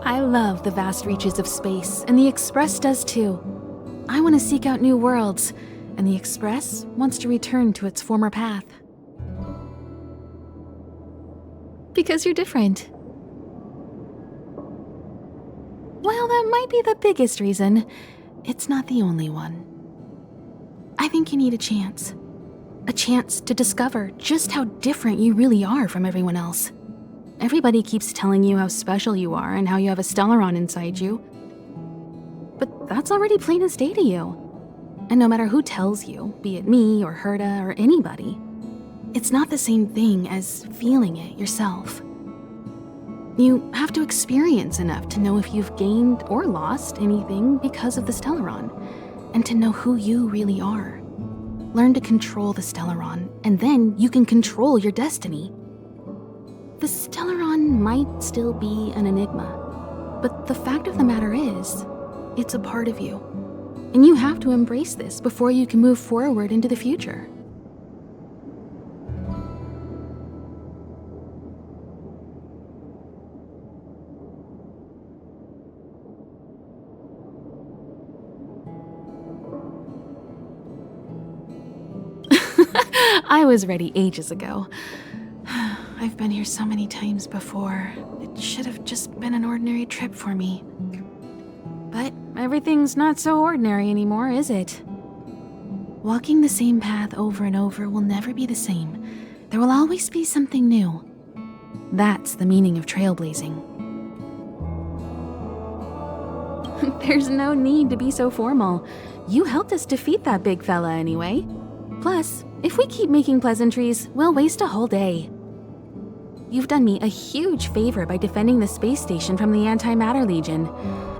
G: I love the vast reaches of space, and the Express does too. I want to seek out new worlds, and the Express wants to return to its former path. Because you're different. Well, that might be the biggest reason. It's not the only one. I think you need a chance. A chance to discover just how different you really are from everyone else. Everybody keeps telling you how special you are and how you have a Stellaron inside you. But that's already plain as day to you. And no matter who tells you, be it me or Herta or anybody, it's not the same thing as feeling it yourself. You have to experience enough to know if you've gained or lost anything because of the Stellaron, and to know who you really are. Learn to control the Stellaron, and then you can control your destiny. The Stellaron might still be an enigma, but the fact of the matter is, it's a part of you. And you have to embrace this before you can move forward into the future. I was ready ages ago. I've been here so many times before. It should have just been an ordinary trip for me. But everything's not so ordinary anymore, is it? Walking the same path over and over will never be the same. There will always be something new. That's the meaning of trailblazing. There's no need to be so formal. You helped us defeat that big fella anyway. Plus, if we keep making pleasantries, we'll waste a whole day. You've done me a huge favor by defending the space station from the Antimatter Legion.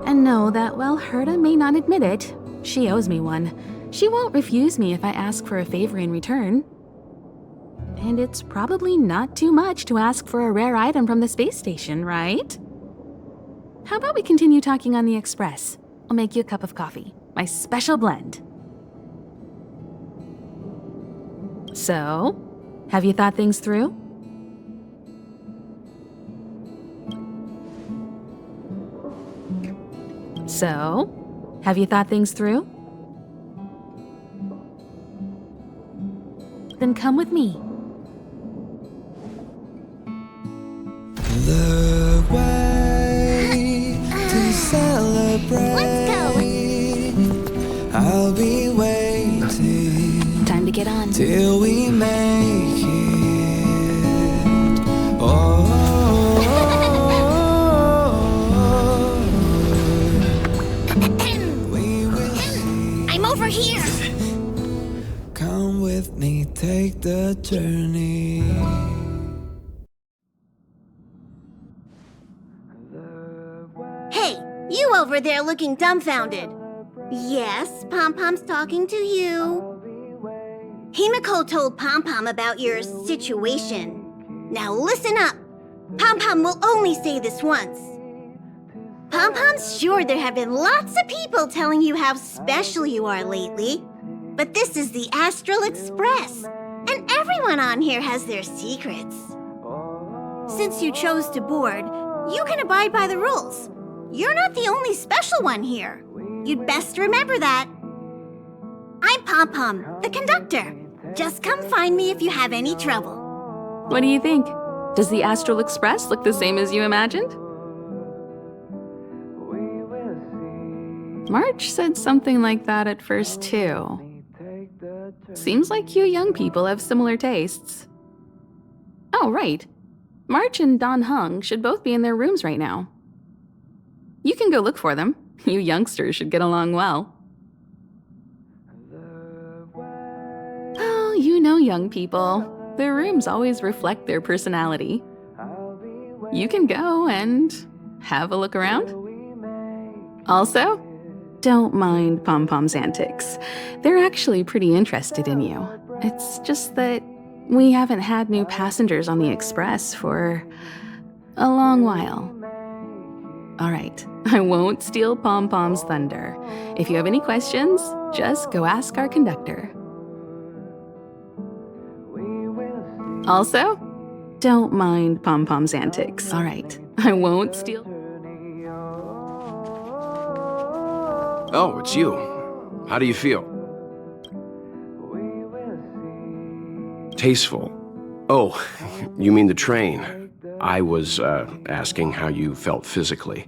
G: And know that while Herta may not admit it, she owes me one. She won't refuse me if I ask for a favor in return. And it's probably not too much to ask for a rare item from the space station, right? How about we continue talking on the Express? I'll make you a cup of coffee, my special blend. So, have you thought things through? So, have you thought things through? Then come with me.
J: The way to celebrate.
E: Let's go.
J: I'll be waiting.
G: Time to get on.
J: Till we make it. Oh. We will see.
E: I'm over here.
J: Come with me, take the journey.
C: Hey, you over there looking dumbfounded. Yes, Pom-Pom's talking to you. Himeko told Pom-Pom about your situation. Now listen up. Pom-Pom will only say this once. Pom-Pom's sure there have been lots of people telling you how special you are lately. But this is the Astral Express, and everyone on here has their secrets. Since you chose to board, you can abide by the rules. You're not the only special one here. You'd best remember that. I'm Pom-Pom, the conductor. Just come find me if you have any trouble.
G: What do you think? Does the Astral Express look the same as you imagined? March said something like that at first, too. Seems like you young people have similar tastes. Oh, right. March and Don Hung should both be in their rooms right now. You can go look for them. You youngsters should get along well. Oh, you know young people. Their rooms always reflect their personality. You can go and have a look around. Also, don't mind Pom-Pom's antics. They're actually pretty interested in you. It's just that we haven't had new passengers on the express for a long while. All right, I won't steal Pom-Pom's thunder. If you have any questions, just go ask our conductor. Also, don't mind Pom-Pom's antics. All right, I won't steal...
K: Oh, it's you. How do you feel? Tasteful. Oh, you mean the train. I was, asking how you felt physically.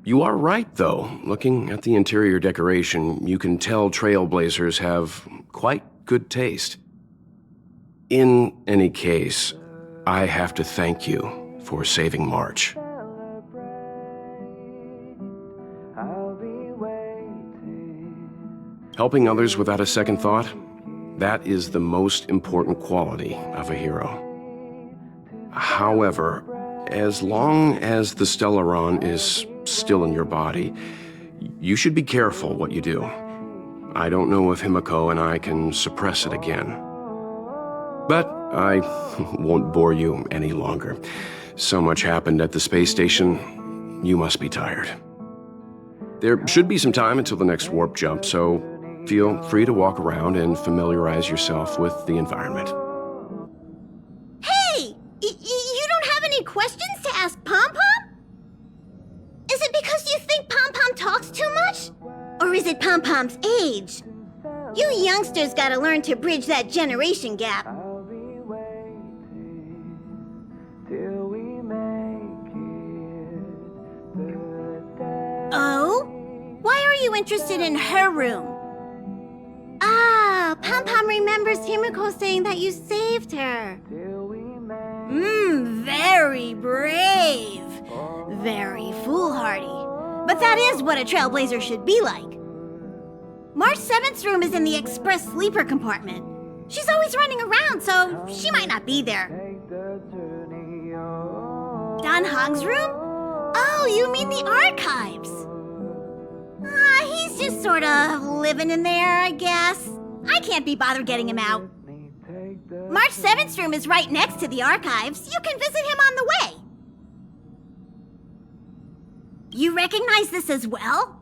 K: You are right, though. Looking at the interior decoration, you can tell trailblazers have quite good taste. In any case, I have to thank you for saving March. Helping others without a second thought, that is the most important quality of a hero. However, as long as the Stellaron is still in your body, you should be careful what you do. I don't know if Himeko and I can suppress it again. But I won't bore you any longer. So much happened at the space station, you must be tired. There should be some time until the next warp jump, so feel free to walk around and familiarize yourself with the environment.
C: Hey! You don't have any questions to ask Pom-Pom? Is it because you think Pom-Pom talks too much? Or is it Pom-Pom's age? You youngsters gotta learn to bridge that generation gap. Oh? Why are you interested in her room? Ah, Pom-Pom remembers Himeko saying that you saved her. Very brave. Very foolhardy. But that is what a trailblazer should be like. March 7th's room is in the express sleeper compartment. She's always running around, so she might not be there. Don Hong's room? Oh, you mean the archives. He's just sort of living in there, I guess. I can't be bothered getting him out. March 7th's room is right next to the archives. You can visit him on the way. You recognize this as well?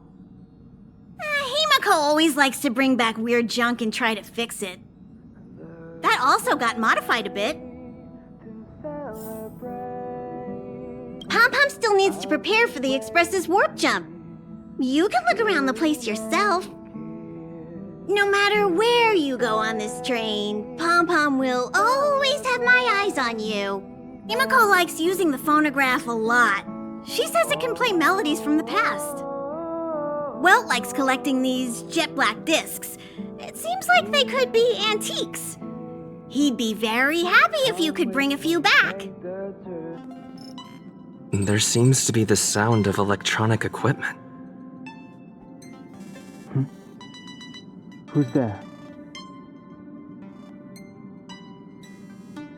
C: Himeko always likes to bring back weird junk and try to fix it. That also got modified a bit. Pom-Pom still needs to prepare for the Express's warp jump. You can look around the place yourself. No matter where you go on this train, Pom-Pom will always have my eyes on you. Himeko likes using the phonograph a lot. She says it can play melodies from the past. Welt likes collecting these jet black discs. It seems like they could be antiques. He'd be very happy if you could bring a few back.
J: There seems to be the sound of electronic equipment.
D: Who's there?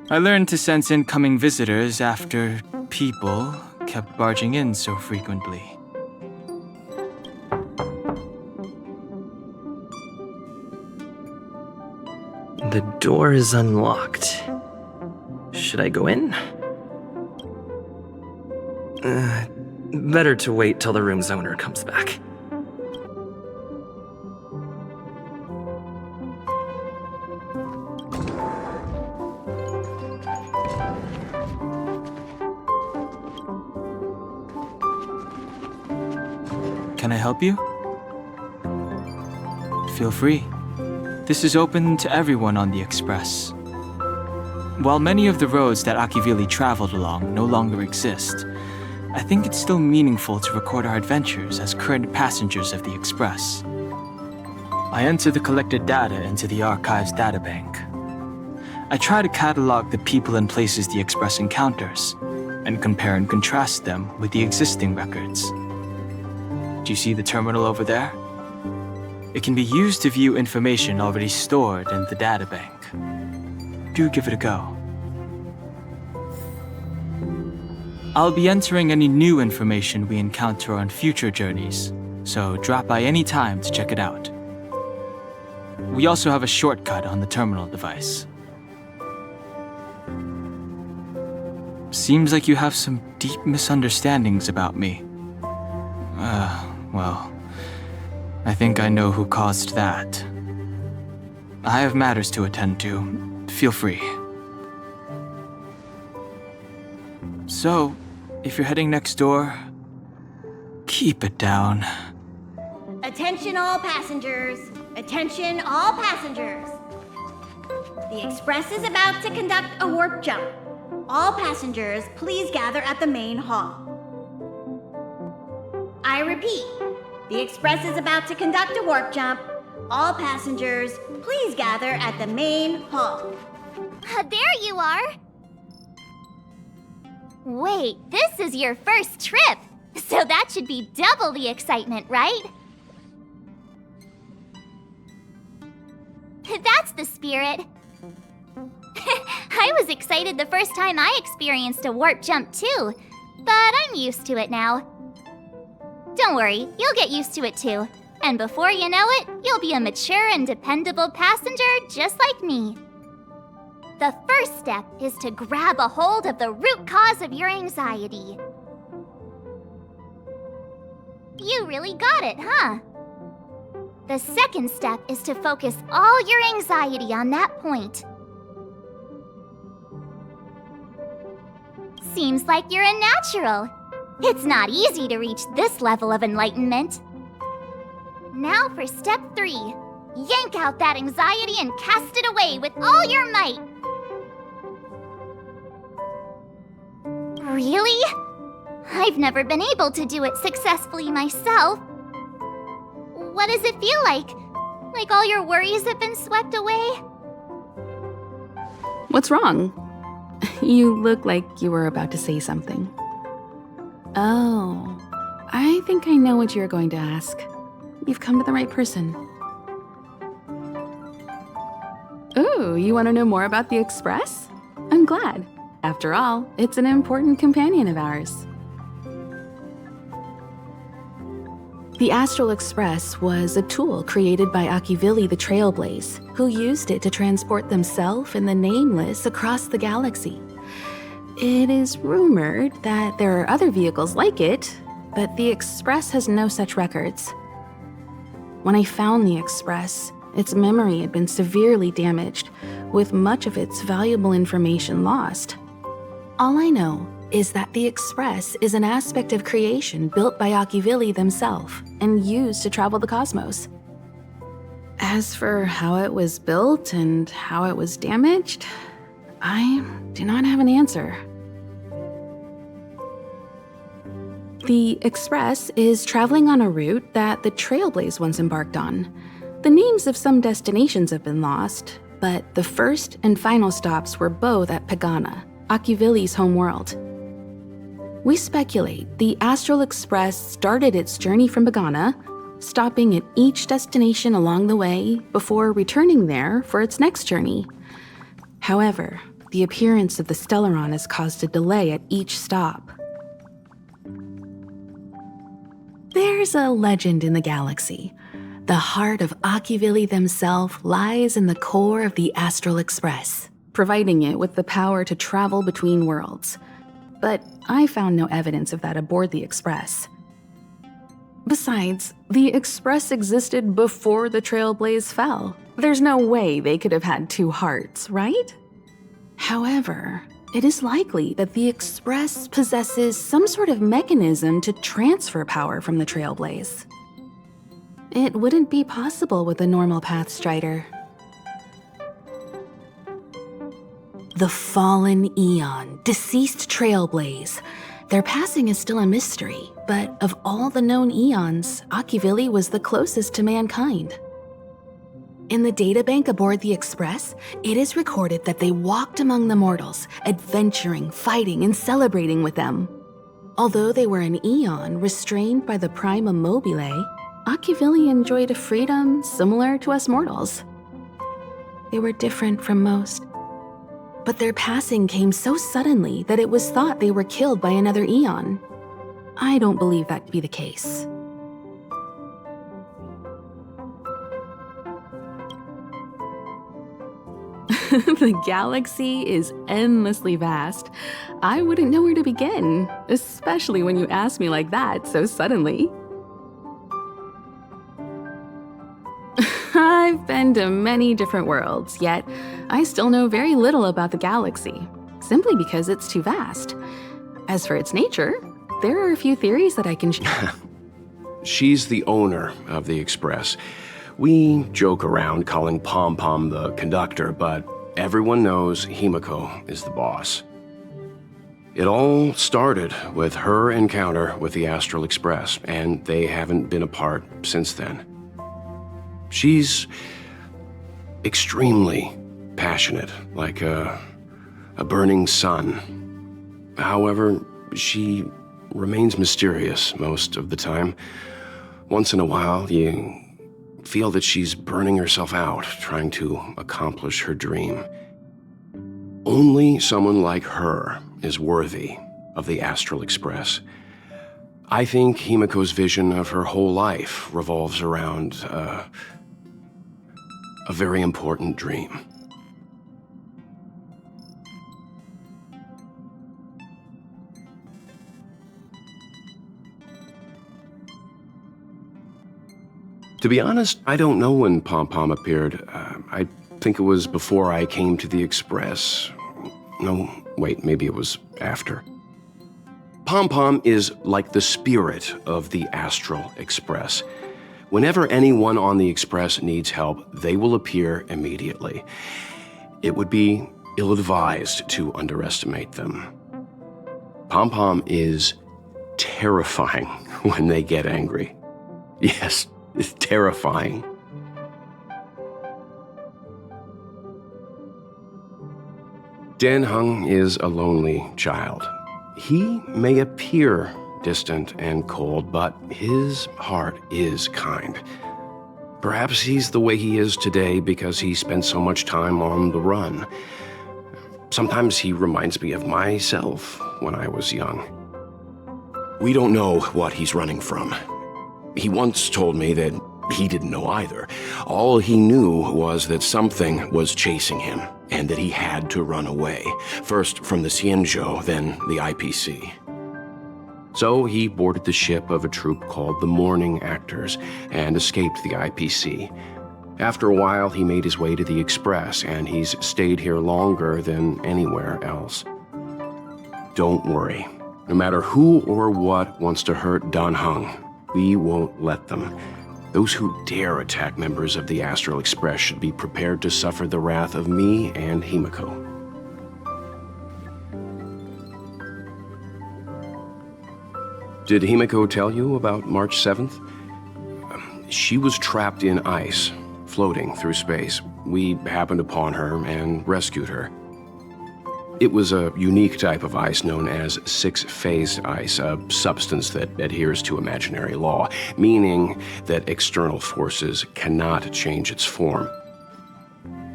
D: I learned to sense incoming visitors after people kept barging in so frequently.
J: The door is unlocked. Should I go in? Better to wait till the room's owner comes back.
D: Can I help you? Feel free. This is open to everyone on the Express. While many of the roads that Akivili traveled along no longer exist, I think it's still meaningful to record our adventures as current passengers of the Express. I enter the collected data into the archive's databank. I try to catalog the people and places the Express encounters, and compare and contrast them with the existing records. Do you see the terminal over there? It can be used to view information already stored in the databank. Do give it a go. I'll be entering any new information we encounter on future journeys, so drop by any time to check it out. We also have a shortcut on the terminal device. Seems like you have some deep misunderstandings about me. Well, I think I know who caused that. I have matters to attend to. Feel free. So, if you're heading next door, keep it down.
L: Attention all passengers! Attention all passengers! The Express is about to conduct a warp jump. All passengers, please gather at the main hall. I repeat, the Express is about to conduct a warp jump. All passengers, please gather at the main hall.
E: There you are! Wait, this is your first trip! So that should be double the excitement, right? That's the spirit. I was excited the first time I experienced a warp jump too, but I'm used to it now. Don't worry, you'll get used to it too. And before you know it, you'll be a mature and dependable passenger just like me. The first step is to grab a hold of the root cause of your anxiety. You really got it, huh? The second step is to focus all your anxiety on that point. Seems like you're a natural. It's not easy to reach this level of enlightenment. Now for step 3. Yank out that anxiety and cast it away with all your might. Really? I've never been able to do it successfully myself. What does it feel like? Like all your worries have been swept away?
G: What's wrong? You look like you were about to say something. Oh, I think I know what you're going to ask. You've come to the right person. Ooh, you want to know more about the Express? I'm glad. After all, it's an important companion of ours. The Astral Express was a tool created by Akivili the Trailblaze, who used it to transport themselves and the Nameless across the galaxy. It is rumored that there are other vehicles like it, but the Express has no such records. When I found the Express, its memory had been severely damaged, with much of its valuable information lost. All I know is that the Express is an aspect of creation built by Akivili themselves and used to travel the cosmos. As for how it was built and how it was damaged, I do not have an answer. The Express is traveling on a route that the Trailblaze once embarked on. The names of some destinations have been lost, but the first and final stops were both at Pagana, Akivili's homeworld. We speculate the Astral Express started its journey from Pagana, stopping at each destination along the way before returning there for its next journey. However, the appearance of the Stellaron has caused a delay at each stop. There's a legend in the galaxy. The heart of Akivili themselves lies in the core of the Astral Express, providing it with the power to travel between worlds. But I found no evidence of that aboard the Express. Besides, the Express existed before the Trailblaze fell. There's no way they could have had two hearts, right? However, it is likely that the Express possesses some sort of mechanism to transfer power from the Trailblaze. It wouldn't be possible with a normal Path Strider. The fallen Eon, deceased Trailblaze. Their passing is still a mystery, but of all the known Eons, Akivili was the closest to mankind. In the databank aboard the Express, it is recorded that they walked among the mortals, adventuring, fighting, and celebrating with them. Although they were an eon restrained by the Prima Mobile, Ocuvili enjoyed a freedom similar to us mortals. They were different from most, but their passing came so suddenly that it was thought they were killed by another eon. I don't believe that to be the case. The galaxy is endlessly vast. I wouldn't know where to begin, especially when you ask me like that so suddenly. I've been to many different worlds, yet I still know very little about the galaxy, simply because it's too vast. As for its nature, there are a few theories that I can share.
K: She's the owner of the Express. We joke around calling Pom Pom the conductor, but everyone knows Himeko is the boss. It all started with her encounter with the Astral Express, and they haven't been apart since then. She's extremely passionate, like a burning sun. However, she remains mysterious most of the time. Once in a while, you feel that she's burning herself out, trying to accomplish her dream. Only someone like her is worthy of the Astral Express. I think Himeko's vision of her whole life revolves around a very important dream. To be honest, I don't know when Pom Pom appeared. I think it was before I came to the Express. No, wait, maybe it was after. Pom Pom is like the spirit of the Astral Express. Whenever anyone on the Express needs help, they will appear immediately. It would be ill-advised to underestimate them. Pom Pom is terrifying when they get angry. Yes, it's terrifying. Dan Heng is a lonely child. He may appear distant and cold, but his heart is kind. Perhaps he's the way he is today because he spent so much time on the run. Sometimes he reminds me of myself when I was young. We don't know what he's running from. He once told me that he didn't know either. All he knew was that something was chasing him, and that he had to run away, first from the Xianzhou, then the IPC. So he boarded the ship of a troupe called the Morning Actors and escaped the IPC. After a while, he made his way to the Express, and he's stayed here longer than anywhere else. Don't worry. No matter who or what wants to hurt Dan Heng, we won't let them. Those who dare attack members of the Astral Express should be prepared to suffer the wrath of me and Himeko. Did Himeko tell you about March 7th? She was trapped in ice, floating through space. We happened upon her and rescued her. It was a unique type of ice known as six-phased ice, a substance that adheres to imaginary law, meaning that external forces cannot change its form.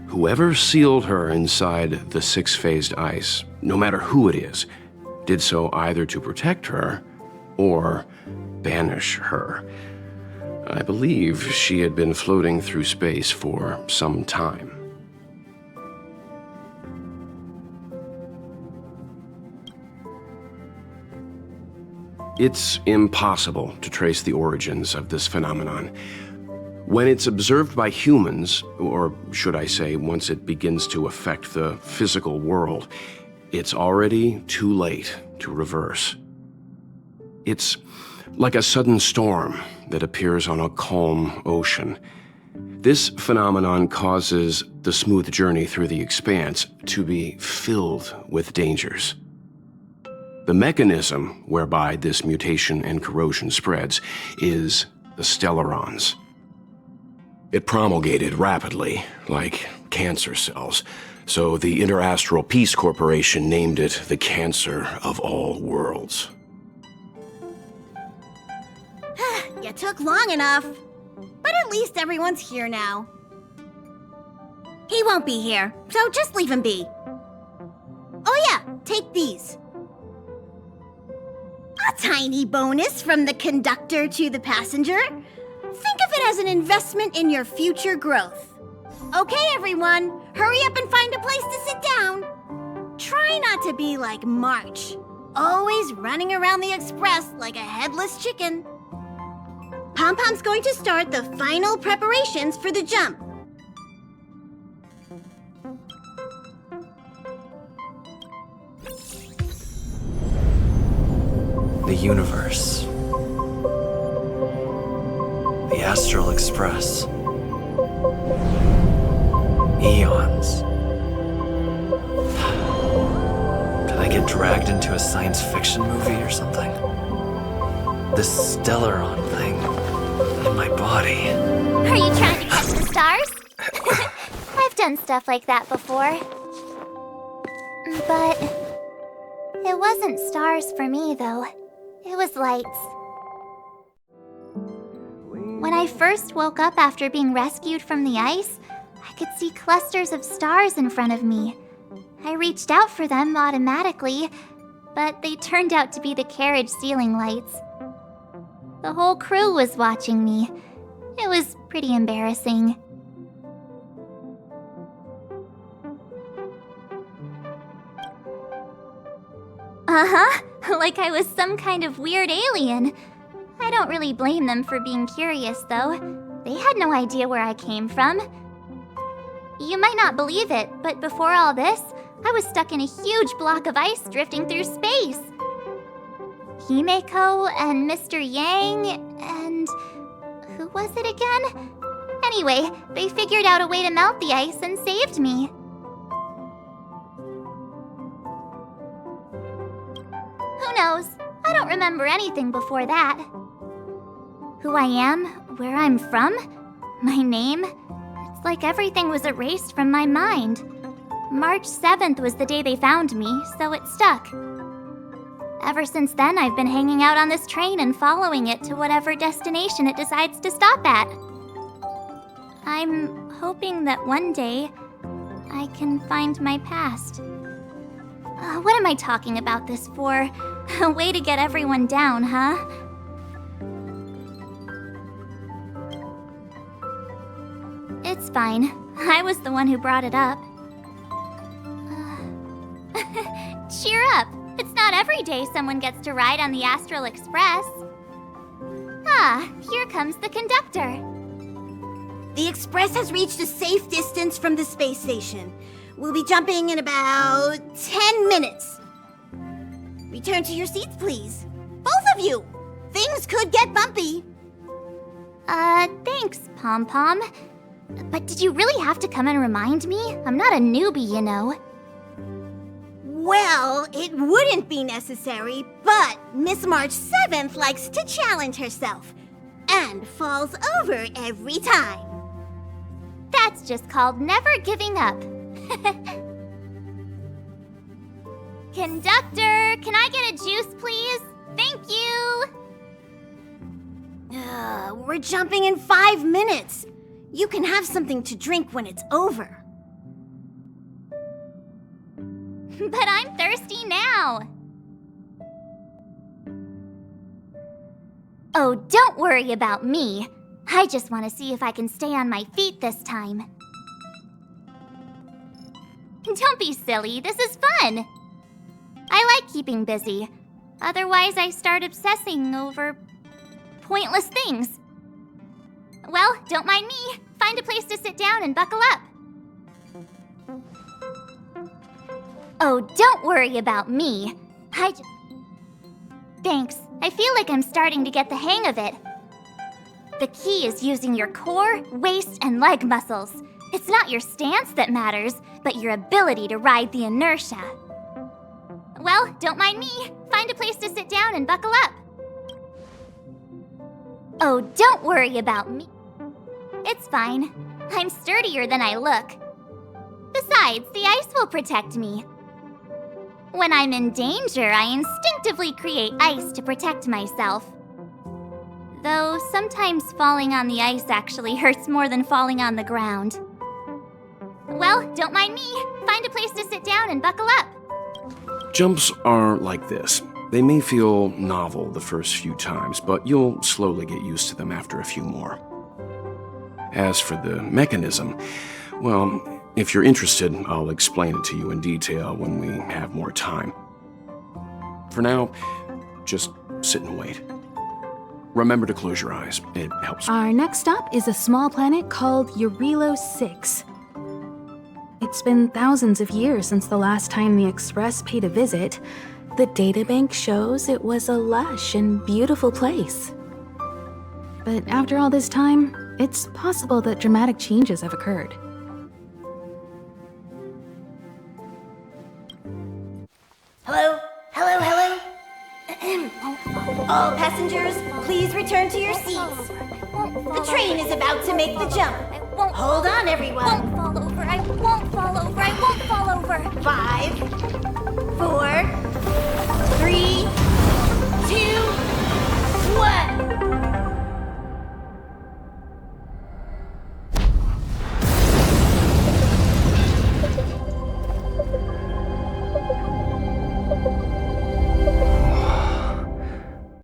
K: Whoever sealed her inside the six-phased ice, no matter who it is, did so either to protect her or banish her. I believe she had been floating through space for some time. It's impossible to trace the origins of this phenomenon. When it's observed by humans, or should I say, once it begins to affect the physical world, it's already too late to reverse. It's like a sudden storm that appears on a calm ocean. This phenomenon causes the smooth journey through the expanse to be filled with dangers. The mechanism whereby this mutation and corrosion spreads is the Stellarons. It promulgated rapidly, like cancer cells. So the Interastral Peace Corporation named it the cancer of all worlds.
L: You took long enough. But at least everyone's here now. He won't be here, so just leave him be. Oh yeah, take these. A tiny bonus from the conductor to the passenger. Think of it as an investment in your future growth. Okay, everyone, hurry up and find a place to sit down. Try not to be like March, always running around the express like a headless chicken. Pom-Pom's going to start the final preparations for the jump.
J: The universe. The Astral Express. Eons. Did I get dragged into a science fiction movie or something? This Stellaron thing in my body.
E: Are you trying to catch the stars? I've done stuff like that before. But it wasn't stars for me, though. It was lights. When I first woke up after being rescued from the ice, I could see clusters of stars in front of me. I reached out for them automatically, but they turned out to be the carriage ceiling lights. The whole crew was watching me. It was pretty embarrassing. Like I was some kind of weird alien. I don't really blame them for being curious, though. They had no idea where I came from. You might not believe it, but before all this, I was stuck in a huge block of ice drifting through space. Himeko and Mr. Yang and... who was it again? Anyway, they figured out a way to melt the ice and saved me. Who knows? I don't remember anything before that. Who I am, where I'm from, my name, it's like everything was erased from my mind. March 7th was the day they found me, so it stuck. Ever since then, I've been hanging out on this train and following it to whatever destination it decides to stop at. I'm hoping that one day I can find my past. What am I talking about this for? A way to get everyone down, huh? It's fine. I was the one who brought it up. Cheer up! It's not every day someone gets to ride on the Astral Express. Ah, here comes the conductor.
L: The express has reached a safe distance from the space station. We'll be jumping in about 10 minutes. Return to your seats, please. Both of you! Things could get bumpy.
E: Thanks, Pom-Pom. But did you really have to come and remind me? I'm not a newbie, you know.
L: Well, it wouldn't be necessary, but Miss March 7th likes to challenge herself. And falls over every time.
E: That's just called never giving up. Conductor, can I get a juice, please? Thank you!
L: We're jumping in 5 minutes. You can have something to drink when it's over.
E: But I'm thirsty now. Oh, don't worry about me. I just want to see if I can stay on my feet this time. Don't be silly, this is fun. I like keeping busy. Otherwise, I start obsessing over pointless things. Well, don't mind me. Find a place to sit down and buckle up. Oh, don't worry about me. Thanks. I feel like I'm starting to get the hang of it. The key is using your core, waist, and leg muscles. It's not your stance that matters, but your ability to ride the inertia. Well, don't mind me. Find a place to sit down and buckle up. Oh, don't worry about me. It's fine. I'm sturdier than I look. Besides, the ice will protect me. When I'm in danger, I instinctively create ice to protect myself. Though sometimes falling on the ice actually hurts more than falling on the ground. Well, don't mind me. Find a place to sit down and buckle up.
K: Jumps are like this. They may feel novel the first few times, but you'll slowly get used to them after a few more. As for the mechanism, well, if you're interested, I'll explain it to you in detail when we have more time. For now, just sit and wait. Remember to close your eyes. It helps.
G: Our next stop is a small planet called Eurilo 6. It's been thousands of years since the last time the Express paid a visit. The databank shows it was a lush and beautiful place. But after all this time, it's possible that dramatic changes have occurred.
L: Hello? Hello, hello? All passengers, please return to your seats. The train is about to make the jump. Hold on, everyone.
E: I won't fall over. I won't fall over. I won't fall